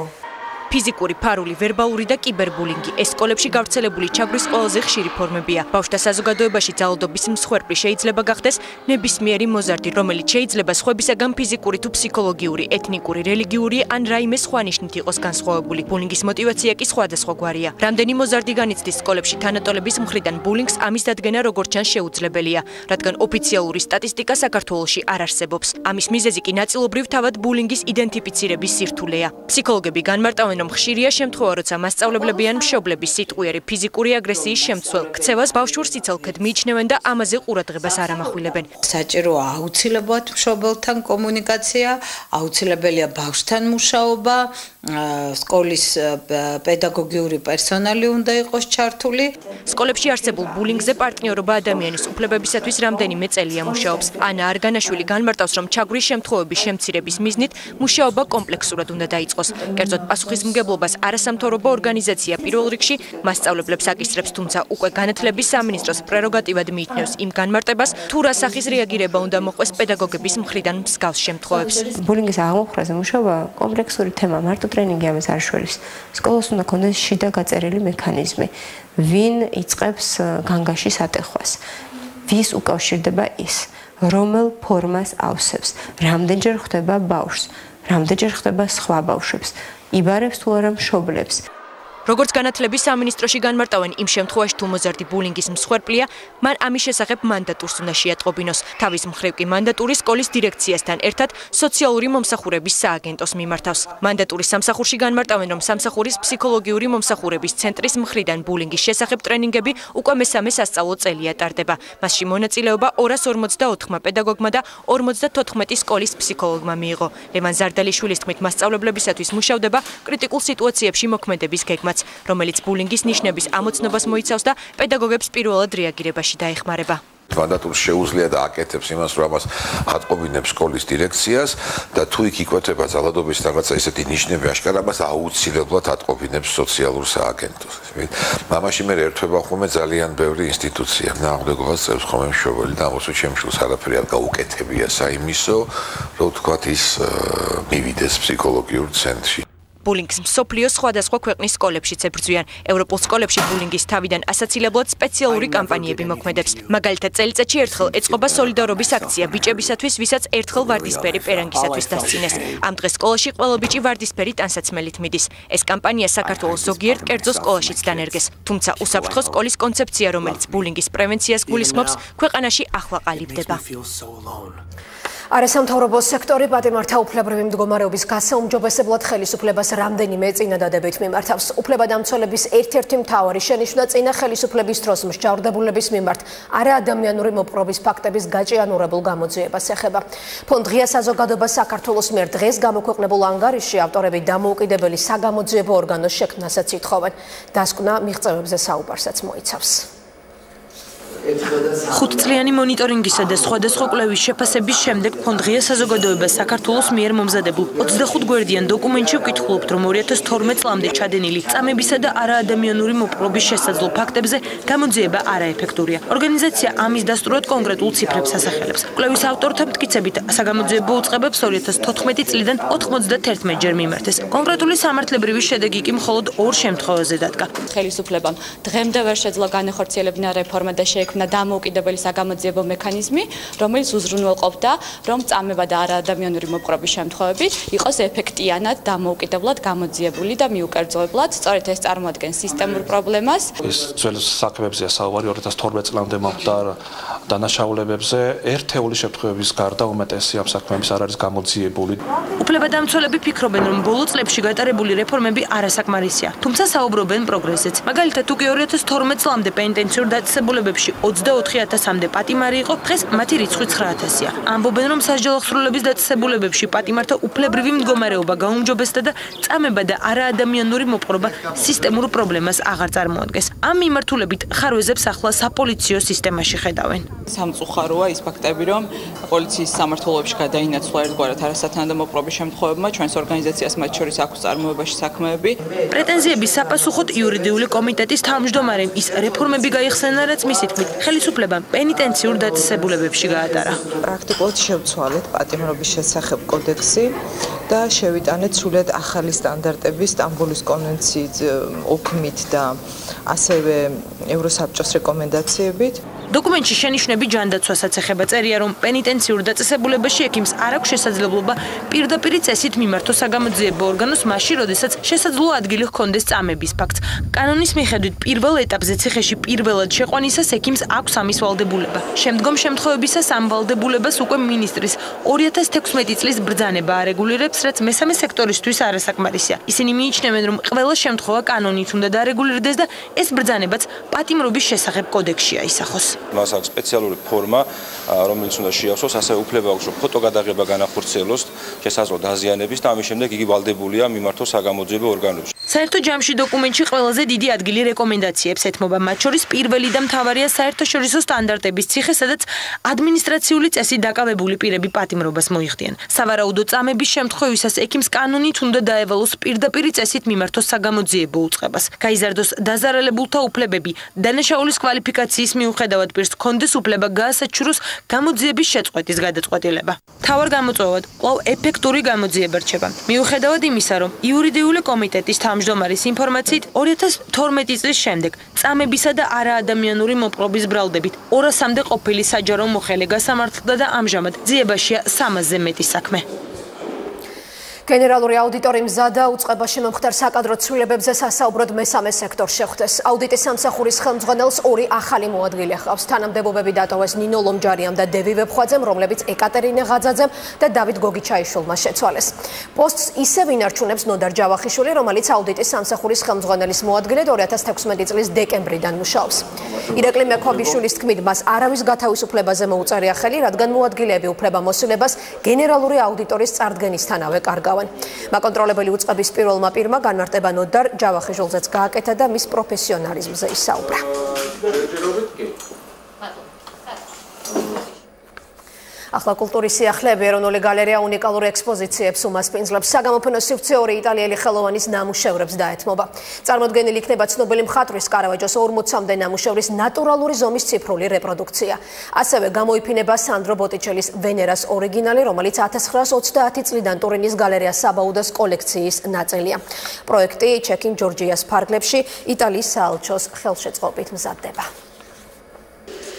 W: ფიზიკური, ფარული, ვერბალური და კიბერბულინგი ეს სკოლებში გავრცელებული ჩაგვრის ყველაზე ხშირი ფორმებია. ბავშვთა საზოგადოებაში ძალადობის მსხვერპლი შეიძლება გახდეს ნებისმიერი მოზარდი, რომელიც შეიძლება სხვებისაგან ფიზიკური თუ ფსიქოლოგიური, ეთნიკური, რელიგიური ან რაიმე სხვა ნიშნით იყოს განსხვავებული. ბულინგის мотиваცია კი სხვადასხვაგვარია. რამდენი მოზარდი განიცდის სკოლებში თანატოლების მხრიდან ბულინგს, ამის დადგენა როგორც ჩანს შეუძლებელია, რადგან ოფიციალური სტატისტიკა საქართველოში არ არსებობს. ამის მიზეზი კი ნაწილობრივ თავად ბულინგის იდენტიფიცირების სირთულეა. ფსიქოლოგები განმარტავენ, რომ ხშირია შემთხვევა, როცა მასწავლებლები ან მშობლები სიტყვიერი ფიზიკური აგრესიის შემცველ ქცევას ბავშვურ სიცოცხლედ მიიჩნევენ და ამაზე ყურადღებას არ ამახვილებენ.
Y: საჭიროა აუცილებლად მშობელთან კომუნიკაცია, აუცილებელია ბავშვთან მუშაობა, სკოლის პედაგოგიური პერსონალი უნდა იყოს ჩართული.
W: სკოლებში არსებულ ბულინგზე პარტნიორობა ადამიანის უფლებებისათვის რამდენიმე წელია მუშაობს. ანა არგანაშვილი განმარტავს, რომ ჩაგვრის შემთხვევების შემცირების მიზნით მუშაობა კომპლექსურად უნდა დაიწყოს. კერძოდ პასუხისმგებლობას არასამთავრობო ორგანიზაცია პირველ რიგში მასწავლებლებს აკისრებს, თუმცა უკვე განათლების სამინისტროს პრეროგატივად მიითნევს იმ განმარტებას, თუ რა სახის რეაგირება უნდა მოყვეს პედაგოგების მხრიდან მსგავს შემთხვევებს.
Z: ბულინგის აღმოფხვრაზე მუშაობა კომპლექსური თემა, მარტო ტრენინგი ამას არ შველის. სკოლას უნდა ქონდეს შიდა გაწერილი მექანიზმი, ვინ იწყებს განგაშის ატეხვას, ვის უკავშირდება ის, რომელ ფორმას ავსებს, რამდენჯერ ხვდება ბავშვს, რამდენჯერ ხდება სხვა ბავშვებს, იბარებს თუ არა მშობლებს.
W: როგორც განათლების სამინისტროში განმარტავენ, იმ შემთხვევაში თუ მოზარდი ბულინგის მსხვერპლია, მან ამის შესახებ მანდატურს უნდა შეატყობინოს. თავის მხრივ კი მანდატური სკოლის დირექციასთან ერთად სოციალური მომსახურების სააგენტოს მიმართავს. მანდატურის სამსახურში განმარტავენ, რომ სამსახურის ფსიქოლოგიური მომსახურების ცენტრის მხრიდან ბულინგის შესახებ ტრენინგები უკვე მესამე სასწავლო წელია ტარდება. მასში მონაწილეობა 244 პედაგოგმა და 54 სკოლის ფსიქოლოგმა მიიღო. ლევან ზარდალიშვილის თქმით, მასწავლებლებისათვის მუშავდება კრიტიკულ სიტუაციებში მოქმედების გეგმა, რომელიც ბულინგის ნიშნების ამოცნობას მოიცავს და პედაგოგებს პირველად რეაგირებაში დაეხმარება.
D: მანდატურს შეუძლია და აკეთებს იმას, რომ ამას ატყობინებს სკოლის დირექციას და თუ იქ იკვეთება ძალადობის რაღაცა ისეთი ნიშნები აშკარა, მას აუცილებლად ატყობინებს სოციალურ სააგენტოს. მამაში მე ერთვება ხოლმე ძალიან ბევრი ინსტიტუცია. ნაღმდეგობას წევს ხოლმე მშობელი და ამოსო ჩემშულს არაფერი არ გაუკეთებია საიმისო, რომ თქვათ ის მივიდეს ფსიქოლოგიურ ცენტრში.
W: ბულინგს მსოფლიოს სხვადასხვა ქვეყნის სკოლებშიც ებრძვიან. ევროპულ სკოლებში ბულინგის თავიდან ასაცილებლად სპეციალური კამპანიები მოქმედებს. მაგალითად, წელიწადში ერთხელ ეწყობა სოლიდარობის აქცია ბიჭებისათვის, ვისაც ერთხელ ვარდისფერი პერანგისათვის დასცინეს. ამ დღეს სკოლაში ყველა ბიჭი ვარდისფერი ტანსაცმელით მიდის. ეს კამპანია საქართველოს ზოგიერთ კერძო სკოლაშიც დანერგეს. თუმცა უსაფრთხო სკოლის კონცეფცია, რომელიც ბულინგის პრევენციას გულისხმობს, ქვეყანაში ახლა ყალიბდება.
A: არასამთავრობო სექტორი პატიმართა უფლებრივი მდგომარეობის გასაუმჯობესებლად ხელისუფლებას რამდენიმე წინადადებით მიმართავს. უფლებადამცველების ერთ-ერთი მთავარი შენიშვნა წინა ხელისუფლების დროს მსჯავრდებულების მიმართ არაადამიანური მოპყრობის ფაქტების გაჭიანურებულ გამოძიებას ეხება. ფონდ ღია საზოგადოება საქართველოს მიერ დღეს გამოქვეყნებულ ანგარიშში ავტორები დამოუკიდებელი საგამოძიებო ორგანოს შექმნასაც ითხოვენ. დასკვნა მიღწევებზე საუბარსაც მოიცავს.
W: 5-წლიანი მონიტორინგისა და სხვადასხვა კვლევის შეფასების შემდეგ ფონდ ღია საზოგადოება საქართველოს მიერ მომზადებულ 25 გვერდიან დოკუმენტში ვკითხულობთ, რომ 2012 წლამდე ჩადენილი წამებისა და არაადამიანური მოპყრობის შესაძლო ფაქტებზე გამოძიება არაეფექტურია. ორგანიზაცია ამის დასტურად კონკრეტულ ციფრებს ასახელებს. კვლევის ავტორთა მტკიცებით, საგამოძიებო უწყებებს 2014 წლიდან 91 ჯერ მიმართეს. კონკრეტული სამართლებრივი შედეგი კი მხოლოდ 2 შემთხვევაზე დადგა.
H: ხელისუფლებამ დღემდე ვერ შეძლო განახორციელებინა რეფორმა და შეექმნა დამოუკიდებელი საგამოძიებო მექანიზმი, რომელიც უზრუნველყოფდა, რომ წამება და არაადამიანური მოპყრობის შემთხვევები იყოს ეფექტიანად დამოუკიდებლად გამოძიებული და მიუკერძოებლად. სწორედ ეს წარმოადგენს სისტემურ პრობლემას.
N: ეს ძველ საქმეებზეა საუბარი 2012 წლამდე მოხდა დანაშაულებებზე. ერთეული შემთხვევების გარდა უმეტესი ამ საქმეების არ არის გამოძიებული.
W: უფლებადამცველები ფიქრობენ, რომ ბოლო წლებში გატარებული რეფორმები არასაკმარისია, თუმცა საუბრობენ პროგრესზეც. მაგალითად, თუ კი 2012 წლამდე პენიტენციურ დაწესებულებებში 24,000-მდე პატიმარი იყო, დღეს მათი რიცხვი 9,000-ია. ამბობენ, რომ სასჯელო აღსრულების დაწესებულებებში პატიმართა უფლებრივი მდგომარეობა გაუმჯობესდა და წამება და არაადამიანური მოპყრობა სისტემურ პრობლემას აღარ წარმოადგენს. ამ მიმართულებით ხარვეზებს ახლა საპოლიციო სისტემაში ხედავენ.
P: სამწუხაროა ის ფაქტები, რომ პოლიციის სამმართველოებში გადაინაცვლა ერთგვარად არასათანადო მოპყრობის შემთხვევებმა, ჩვენს ორგანიზაციას მათ შორის აქვს წარმოებაში საქმეები.
W: პრეტენზიების საპასუხოდ იურიდიული კომიტეტის თავმჯდომარემ ის რეფორმები გაიხსენა, რაც მისი თქმით ხელისუფლებამ პენიტენციურ დაწესებულებებში გაატარა.
I: პრაქტიკულად შევცვალეთ პატიმრობის შესახებ კოდექსი და შევიტანეთ სრულად ახალი სტანდარტები სტამბოლის კონვენციის ოქმით და ასევე ევროსაბჭოს რეკომენდაციებით.
W: დოკუმენტში შენიშვნები ჯანდაცვასაც ეხება. წერია, რომ პენიტენციურ დაწესებულებაში ექიმს არ აქვს შესაძლებლობა პირდაპირ წესით მიმართოს საგამოძიებო ორგანოს მასში, როდესაც შესაძლო ადგილი ჰქონდეს წამების ფაქტს. კანონის მიხედვით პირველ ეტაპზე ციხეში პირველად შეყვანისას ექიმს აქვს ამის ვალდებულება. შემდგომ შემთხვევებისას ამ ვალდებულებას უკვე მინისტრის 2016 წლის ბრძანება არეგულირებს, რაც მესამე სექტორისთვის არასაკმარისია. ისინი მიიჩნევენ, რომ ყველა შემთხვევა კანონით უნდა დარეგულირდეს და ეს ბრძანებაც პატიმრობის შესახებ კოდექსში აისახოს.
C: მას აქვს სპეციალური ფორმა, რომელიც უნდა შეავსოს, ასევე უფლება აქვს, რომ ფოტოგადაღება განახორციელოს შესაძლო დაზიანების და ამის შემდეგ იგი ვალდებულია მიმართოს საგამოძიებო ორგანოებში.
W: საერთო ჯამში დოკუმენტში ყველაზე დიდი ადგილი რეკომენდაციებს ეთმობა, მათ შორის პირველი და მთავარია საერთაშორისო სტანდარტების ციხე, სადაც ადმინისტრაციული წესით დაკავებული პირები პატიმრობას მოიხდიან. სავარაუდო წამების შემთხვევისას ექიმს კანონით უნდა დაევალოს პირდაპირ წესით მიმართოს საგამოძიებო უწყებას. გაიზარდოს დაზარალებულთა უფლებები, დანაშაულის კვალიფიკაციის მიუხედავად პირს ჰქონდეს უფლება გაასაჩუროს გამოძიების შეწყვეტის გადაწყვეტილება. მთავარ გამოწვევად კვლავ ეფექტური გამოძიება რჩება. მიუხედავად იმისა, რომ იურიდიული კომიტეტის თავმჯდომარის ინფორმაციით 2012 წლის შემდეგ წამებისა და არაადამიანური მოპყრობის ბრალდებით 200-მდე ყოფილი საჯარო მოხელე გასამართლდა და ამჟამად ძიებაშია 300-ზე მეტი საქმე.
A: გენერალური აუდიტორი მზადა უწყებაში მომხდარ საკადრო ცვლილებებზე სასაუბროდ მესამე სექტორს შეხვდეს. აუდიტის სამსახურის ხელმძღვანელს ორი ახალი მოადგილე ჰყავს. თანამდებობები დატოვეს ნინო ლომჯარიამ და დევი ვებხვაძემ, რომლებიც ეკატერინე ღაძაძემ და დავით გოგიჩაიშვილმა შეცვალეს. პოსტს ისევ ინარჩუნებს ნოდარ ჯავახიშვილი, რომელიც აუდიტის სამსახურის ხელმძღვანელის მოადგილედ 2016 წლის დეკემბრიდან მუშაობს. ირაკლი მექვაბიშვილის თქმით, მას არავის გათავისუფლებაზე მოუწერია ხელი, რადგან მოადგილეები უფლებამოსილებას გენერალური აუდიტორის წარდგენისთანავე კარგავენ. მაკონტროლებელი უწყების პირველმა პირმა განმარტება ნოდარ ჯავახიშვილზეც გააკეთა და მის პროფესიონალიზმზე ისაუბრა. ახლა კულტურის სიახლეები ეროვნული გალერეა უნიკალურ ექსპოზიციებს უმასპინძლებს. საგამოფენო სივრცე ორი იტალიელი ხელოვანის ნამუშევრებს დაეთმობა. წარმოდგენილი იქნება ცნობილი მხატვრის კარავაჯოს 40-მდე ნამუშევრის ნატურალური ზომის ციფრული რეპროდუქცია. ასევე გამოიფინება სანდრო ბოტიჩელის ვენერას ორიგინალი, რომელიც 1930 წლიდან ტურინის გალერეა საბაუდას კოლექციის ნაწილია. პროექტი ჩეკინ ჯორჯიას ფარგლებში იტალიის საელჩოს ხელშეწყობით მზადდება.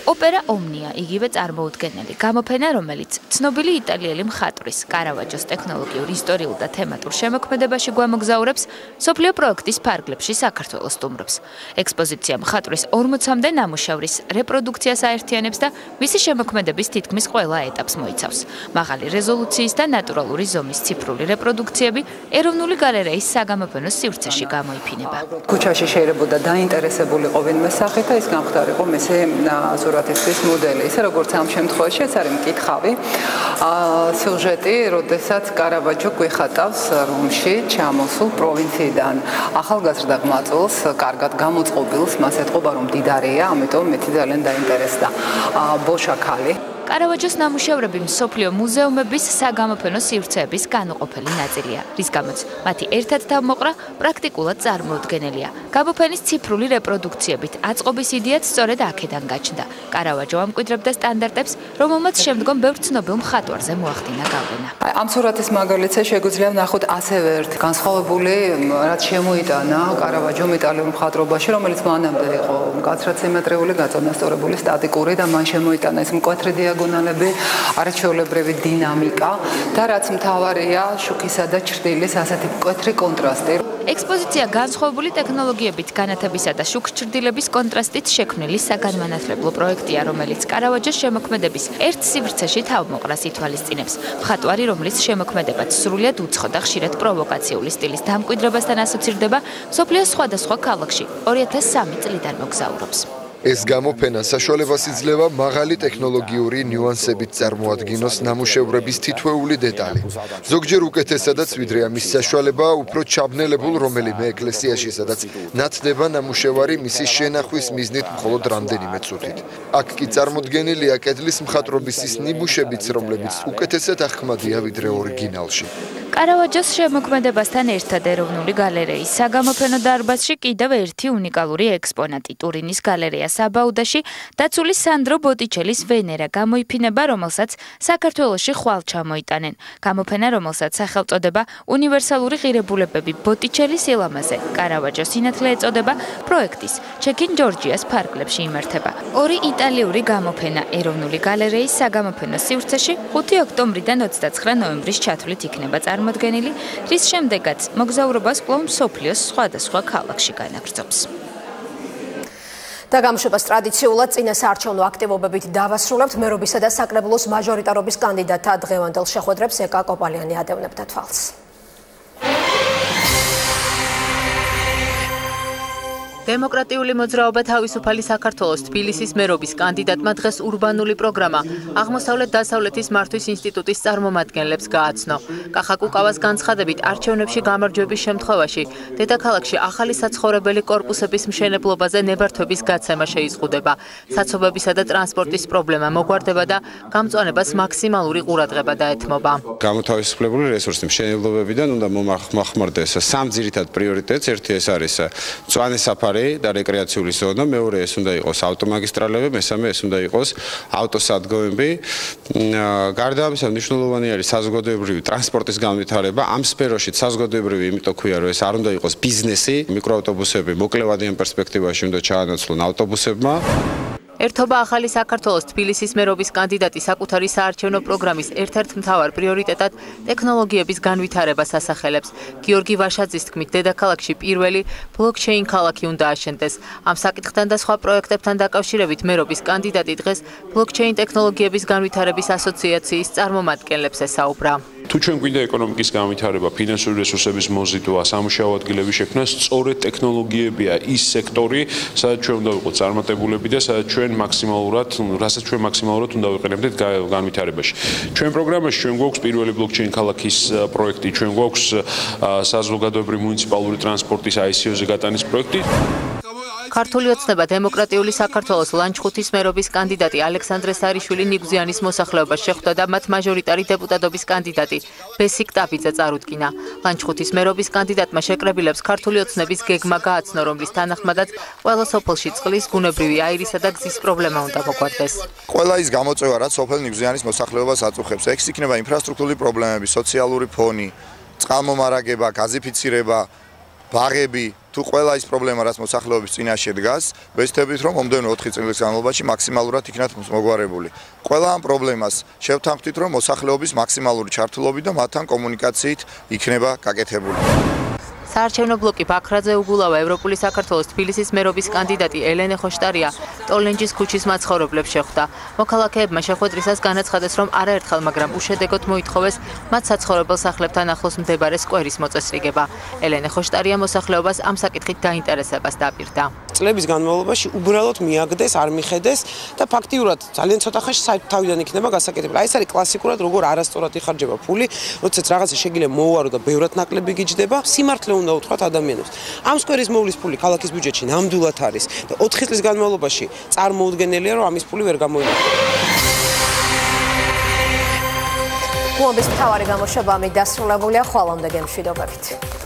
E: ოპერა ომნია იგივე წარმოუდგენელი გამოფენა, რომელიც ცნობილი იტალიელი მხატვრის კარავაჯოს ტექნოლოგიურ, ისტორიულ და თემატურ შემოქმედებაში გვამოგზაურებს მსოფლიო პროექტის ფარგლებში საქართველოს სტუმრებს. ექსპოზიცია მხატვრის 40-მდე ნამუშევრის რეპროდუქციას აერთიანებს და მისი შემოქმედების თითქმის ყველა ეტაპს მოიცავს. მაღალი რეზოლუციის და ნატურალური ზომის ციფრული რეპროდუქციები ეროვნული გალერეის საგამოფენო სივრცეში გამოიფინება.
F: ქუჩაში შეიძლება დაინტერესებული ყოფილიყო სახით და ის გამختارიყო მესე სურათისთვის მოდელი. ისე როგორც ამ შემთხვევაში ეს არის მკითხავი. სიუჟეტი, როდესაც კარავაჯო გვეხატავს რომში ჩამოსულ პროვინციიდან ახალგაზრდა მაწვდელს, კარგად გამოწყობილს, მას ეთყობა რომ მდიდარია, ამიტომ მეთი ძალიან დაინტერესდა. ბოშა ქალი.
E: კარავაჯოს ნამუშევრები მსოფლიო მუზეუმების საგამოფენო სივრცეების განუყოფელი ნაწილია, რის გამოც მათი ერთად თავმოყრა პრაქტიკულად წარმოუდგენელია. გამოფენის ციფრული რეპროდუქციებით აწყობის იდეაც სწორედ აქედან გაჩნდა. კარავაჯო ამკვიდრებდა სტანდარტებს, რომელმაც შემდგომ ბევრ ცნობილ მხატვარზე მოახდინა გავლენა.
F: ამ სურათის მაგალითზე შეგვიძლია ვნახოთ ასევე ერთ განსხვავებული, რაც შემოიტანა კარავაჯომ იტალიურ მხატვრობაში, რომელიც მანამდე იყო გაცრაციმეტრიული, გაწონასწორებული, სტატიკური და მან შემოიტანა ეს მკვეთრი დიაგონალები, არაჩვეულებრივი დინამიკა და რაც მთავარია, შუქისა და ჩრდილის ასეთი მკვეთრი კონტრასტი.
E: ექსპოზიცია განსხვავებული ტექნოლოგიებით განათებისა და შუქჩრდილების კონტრასტით შექმნილი საგანმანათლებლო პროექტია, რომელიც კარავაჯოს შემოქმედების ერთ სივრცეში თავმოყრას ითვალისწინებს. მხატვარი, რომლის შემოქმედებაც სრულიად უცხო და ხშირად პროვოკაციული სტილის დამკვიდრებასთან ასოცირდება, მსოფლიოს სხვადასხვა ქალაქში 2003 წლიდან მოგზაურობს.
J: ეს გამოფენა საშუალებას იძლევა მაღალი ტექნოლოგიური ნიუანსებით წარმოადგინოს ნამუშევრების თითოეული დეტალი. ზოგჯერ უკეთესადაც ვიდრე ამის საშუალება, უფრო ჩაბნელებულ რომელიმე ეკლესიაში, სადაც ნათდება ნამუშევარი მისი შენახვის მიზნით მხოლოდ რამდენიმე წუთით. აქ კი წარმოდგენილია კედლის მხატვრობის ის ნიმუშებიც, რომლებიც უკეთესად ახმადია ვიდრე ორიგინალში.
E: კარავაჯოს შემოქმედებასთან ერთად ეროვნული გალერეის საგამოფენო დარბაზში კიდევ ერთი უნიკალური ექსპონატი ტურინის გალერეა საბაუდაში დაცული სანდრო ბოტიჩელის ვენერა გამოიფინება, რომელსაც საქართველოში ხვალ ჩამოიტანენ. გამოფენა, რომელსაც სახელწოდება უნივერსალური ღირებულებები ბოტიჩელის ილამაზე, კარავაჯოს სინათლე ეწოდება, პროექტის ჩეკინ ჯორჯიას ფარგლებში იმართება. ორი იტალიური გამოფენა ეროვნული გალერეის საგამოფენო სივრცეში 5 ოქტომბრიდან 29 ნოემბრის ჩათვლით იქნება წარმოდგენილი, რის შემდეგაც მოგზაურობას კვლავ მსოფლიოს სხვადასხვა ქალაქში განაგრძობს. და გამშვებას ტრადიციულად წინასაარჩევნო აქტივობებით დავასრულებთ. მერობისა და საკრებულოს მაჟორიტარობის კანდიდატთა დღევანდელ შეხვედრებს ეკა კოპალიანი ადევნებდა თვალს.
W: დემოკრატიული მოძრაობა თავისუფალი საქართველოს თბილისის მერობის კანდიდატმა დღეს ურბანული პროგრამა აღმოსავლეთ-დასავლეთის მართვის ინსტიტუტის წარმომადგენლებს გააცნო. კახა კუკავას განცხადებით, არჩევნებში გამარჯვების შემთხვევაში დედაქალაქში ახალი საცხოვრებელი კორპუსების მშენებლობაზე ნებართვების გაცემა შეიზღუდება. საცობებისა და ტრანსპორტის პრობლემა მოგვარდება და გამწვანებას მაქსიმალური ყურადღება დაეთმობა.
K: გამოთავისუფლებული რესურსი მშენებლობებიდან უნდა მოახმარდეს სამ ძირითად პრიორიტეტს. ერთი ეს არის მწვანე საფარი და რეკრეაციული ზონა, მეორე ეს უნდა იყოს ავტომაგისტრალები, მესამე ეს უნდა იყოს ავტოსადგომები. გარდა ამისა, მნიშვნელოვანი არის საზოგადოებრივი ტრანსპორტის განვითარება. ამ სფეროში საზოგადოებრივი, იმიტომ ქვია, რომ ეს არ უნდა იყოს ბიზნესი, მიკროავტობუსები მოკლევადიან პერსპექტივაში უნდა ჩაანაცვლონ ავტობუსებმა.
W: ერთობა ახალი საქართველოს თბილისის მერობის კანდიდატი საკუთარი საარჩევნო პროგრამის ერთ-ერთ მთავარ პრიორიტეტად ტექნოლოგიების განვითარებას ასახელებს. გიორგი ვაშაძის თქმით, დედაქალაქში პირველი ბლოკჩეინ ქალაქი უნდა აშენდეს. ამ საკითხთან და სხვა პროექტებთან დაკავშირებით მერობის კანდიდატი დღეს ბლოკჩეინ ტექნოლოგიების განვითარების ასოციაციის წარმომადგენლებს ესაუბრა.
B: თუ ჩვენ გვინდა ეკონომიკის განვითარება, ფინანსური რესურსების მოზიდვა, სამუშაო ადგილების შექმნა, სწორედ ტექნოლოგიებია ის სექტორი, სადაც ჩვენ უნდა ვიყოთ წარმატებულები და სადაც ჩვენ მაქსიმალურად უნდა ვიყენებდეთ განვითარებაში. ჩვენ პროგრამაში ჩვენ გვაქვს პირველი ბლოკჩეინ ქალაქის პროექტი, ჩვენ გვაქვს საზოგადოებრივი მუნიციპალური ტრანსპორტის ICO-ზე გატანის პროექტი.
W: ქართული ოცნება დემოკრატიული საქართველოს ლანჩხუთის მერობის კანდიდატი ალექსანდრე სარიშვილი ნიგზიანის მოსახლეობას შეხვდა და მათ მაჟორიტარი დეპუტატობის კანდიდატი ბესიკ ტაბიძე წარუდგინა. ლანჩხუთის მერობის კანდიდატმა შეკრებილებს ქართული ოცნების გეგმა გააცნო, რომლის თანახმადაც ყველა სოფელში წყლის, ბუნებრივი აირისა და გზის პრობლემა უნდა მოგვარდეს.
G: ყველა ის გამოწვევა, რაც სოფელ ნიგზიანის მოსახლეობას აწუხებს, ეს იქნება ინფრასტრუქტურული პრობლემები, სოციალური ფონი, წყალმომარაგება, გაზიფიცირება, ბაღები, თუ ყველა ის პრობლემა, რაც მოსახლეობის წინაშე დგას, ვეცდებით, რომ მომდევნო 4 წლის განმავლობაში მაქსიმალურად იქნათ მოგვარებული. ყველა ამ პრობლემას შევთანხმდით, რომ მოსახლეობის მაქსიმალური ჩართულობით და მათთან კომუნიკაციით იქნება გაკეთებული.
W: საარჩევნო ბლოკი ბაქრაძე უგულავა ევროპული საქართველოს თბილისის მერობის კანდიდატი ელენე ხოშტარია ტოლენჯის ქუჩის მაცხოვრებლებს შეხვდა. მოქალაქეებმა შეხვედრისას განაცხადეს, რომ არაერთხელ, მაგრამ უშედეგოდ მოითხოვეს მათ საცხოვრებელ სახლებთან ახლოს მდებარე სკვერის მოწესრიგება. ელენე ხოშტარია მოსახლეობას ამ საკითხით დაინტერესებას დაპირდა.
O: წლების განმავლობაში უბრალოდ მიაგდეს, არ მიხედეს და ფაქტიურად ძალიან ცოტა ხანში თავიდან იქნება გასაკეთებელი. აი ეს არის კლასიკურად როგორ არასწორად იხარჯება ფული, როდესაც რაღაცა შეგიძლია მოუარო და ბევრად ნაკლები გიჯდება, სიმართლე უნდა უთხრათ ადამიანებს. ამ სკვერის მოვლის ფული ქალაქის ბიუჯეტში ნამდვილად არის და 4 წლის განმავლობაში წარმოუდგენელია, რომ ამის ფული ვერ გამოიმართება.
A: მოამბეს მთავარი გამოშვება ამით დასრულებულია, ხვალამდე გემშვიდობებით.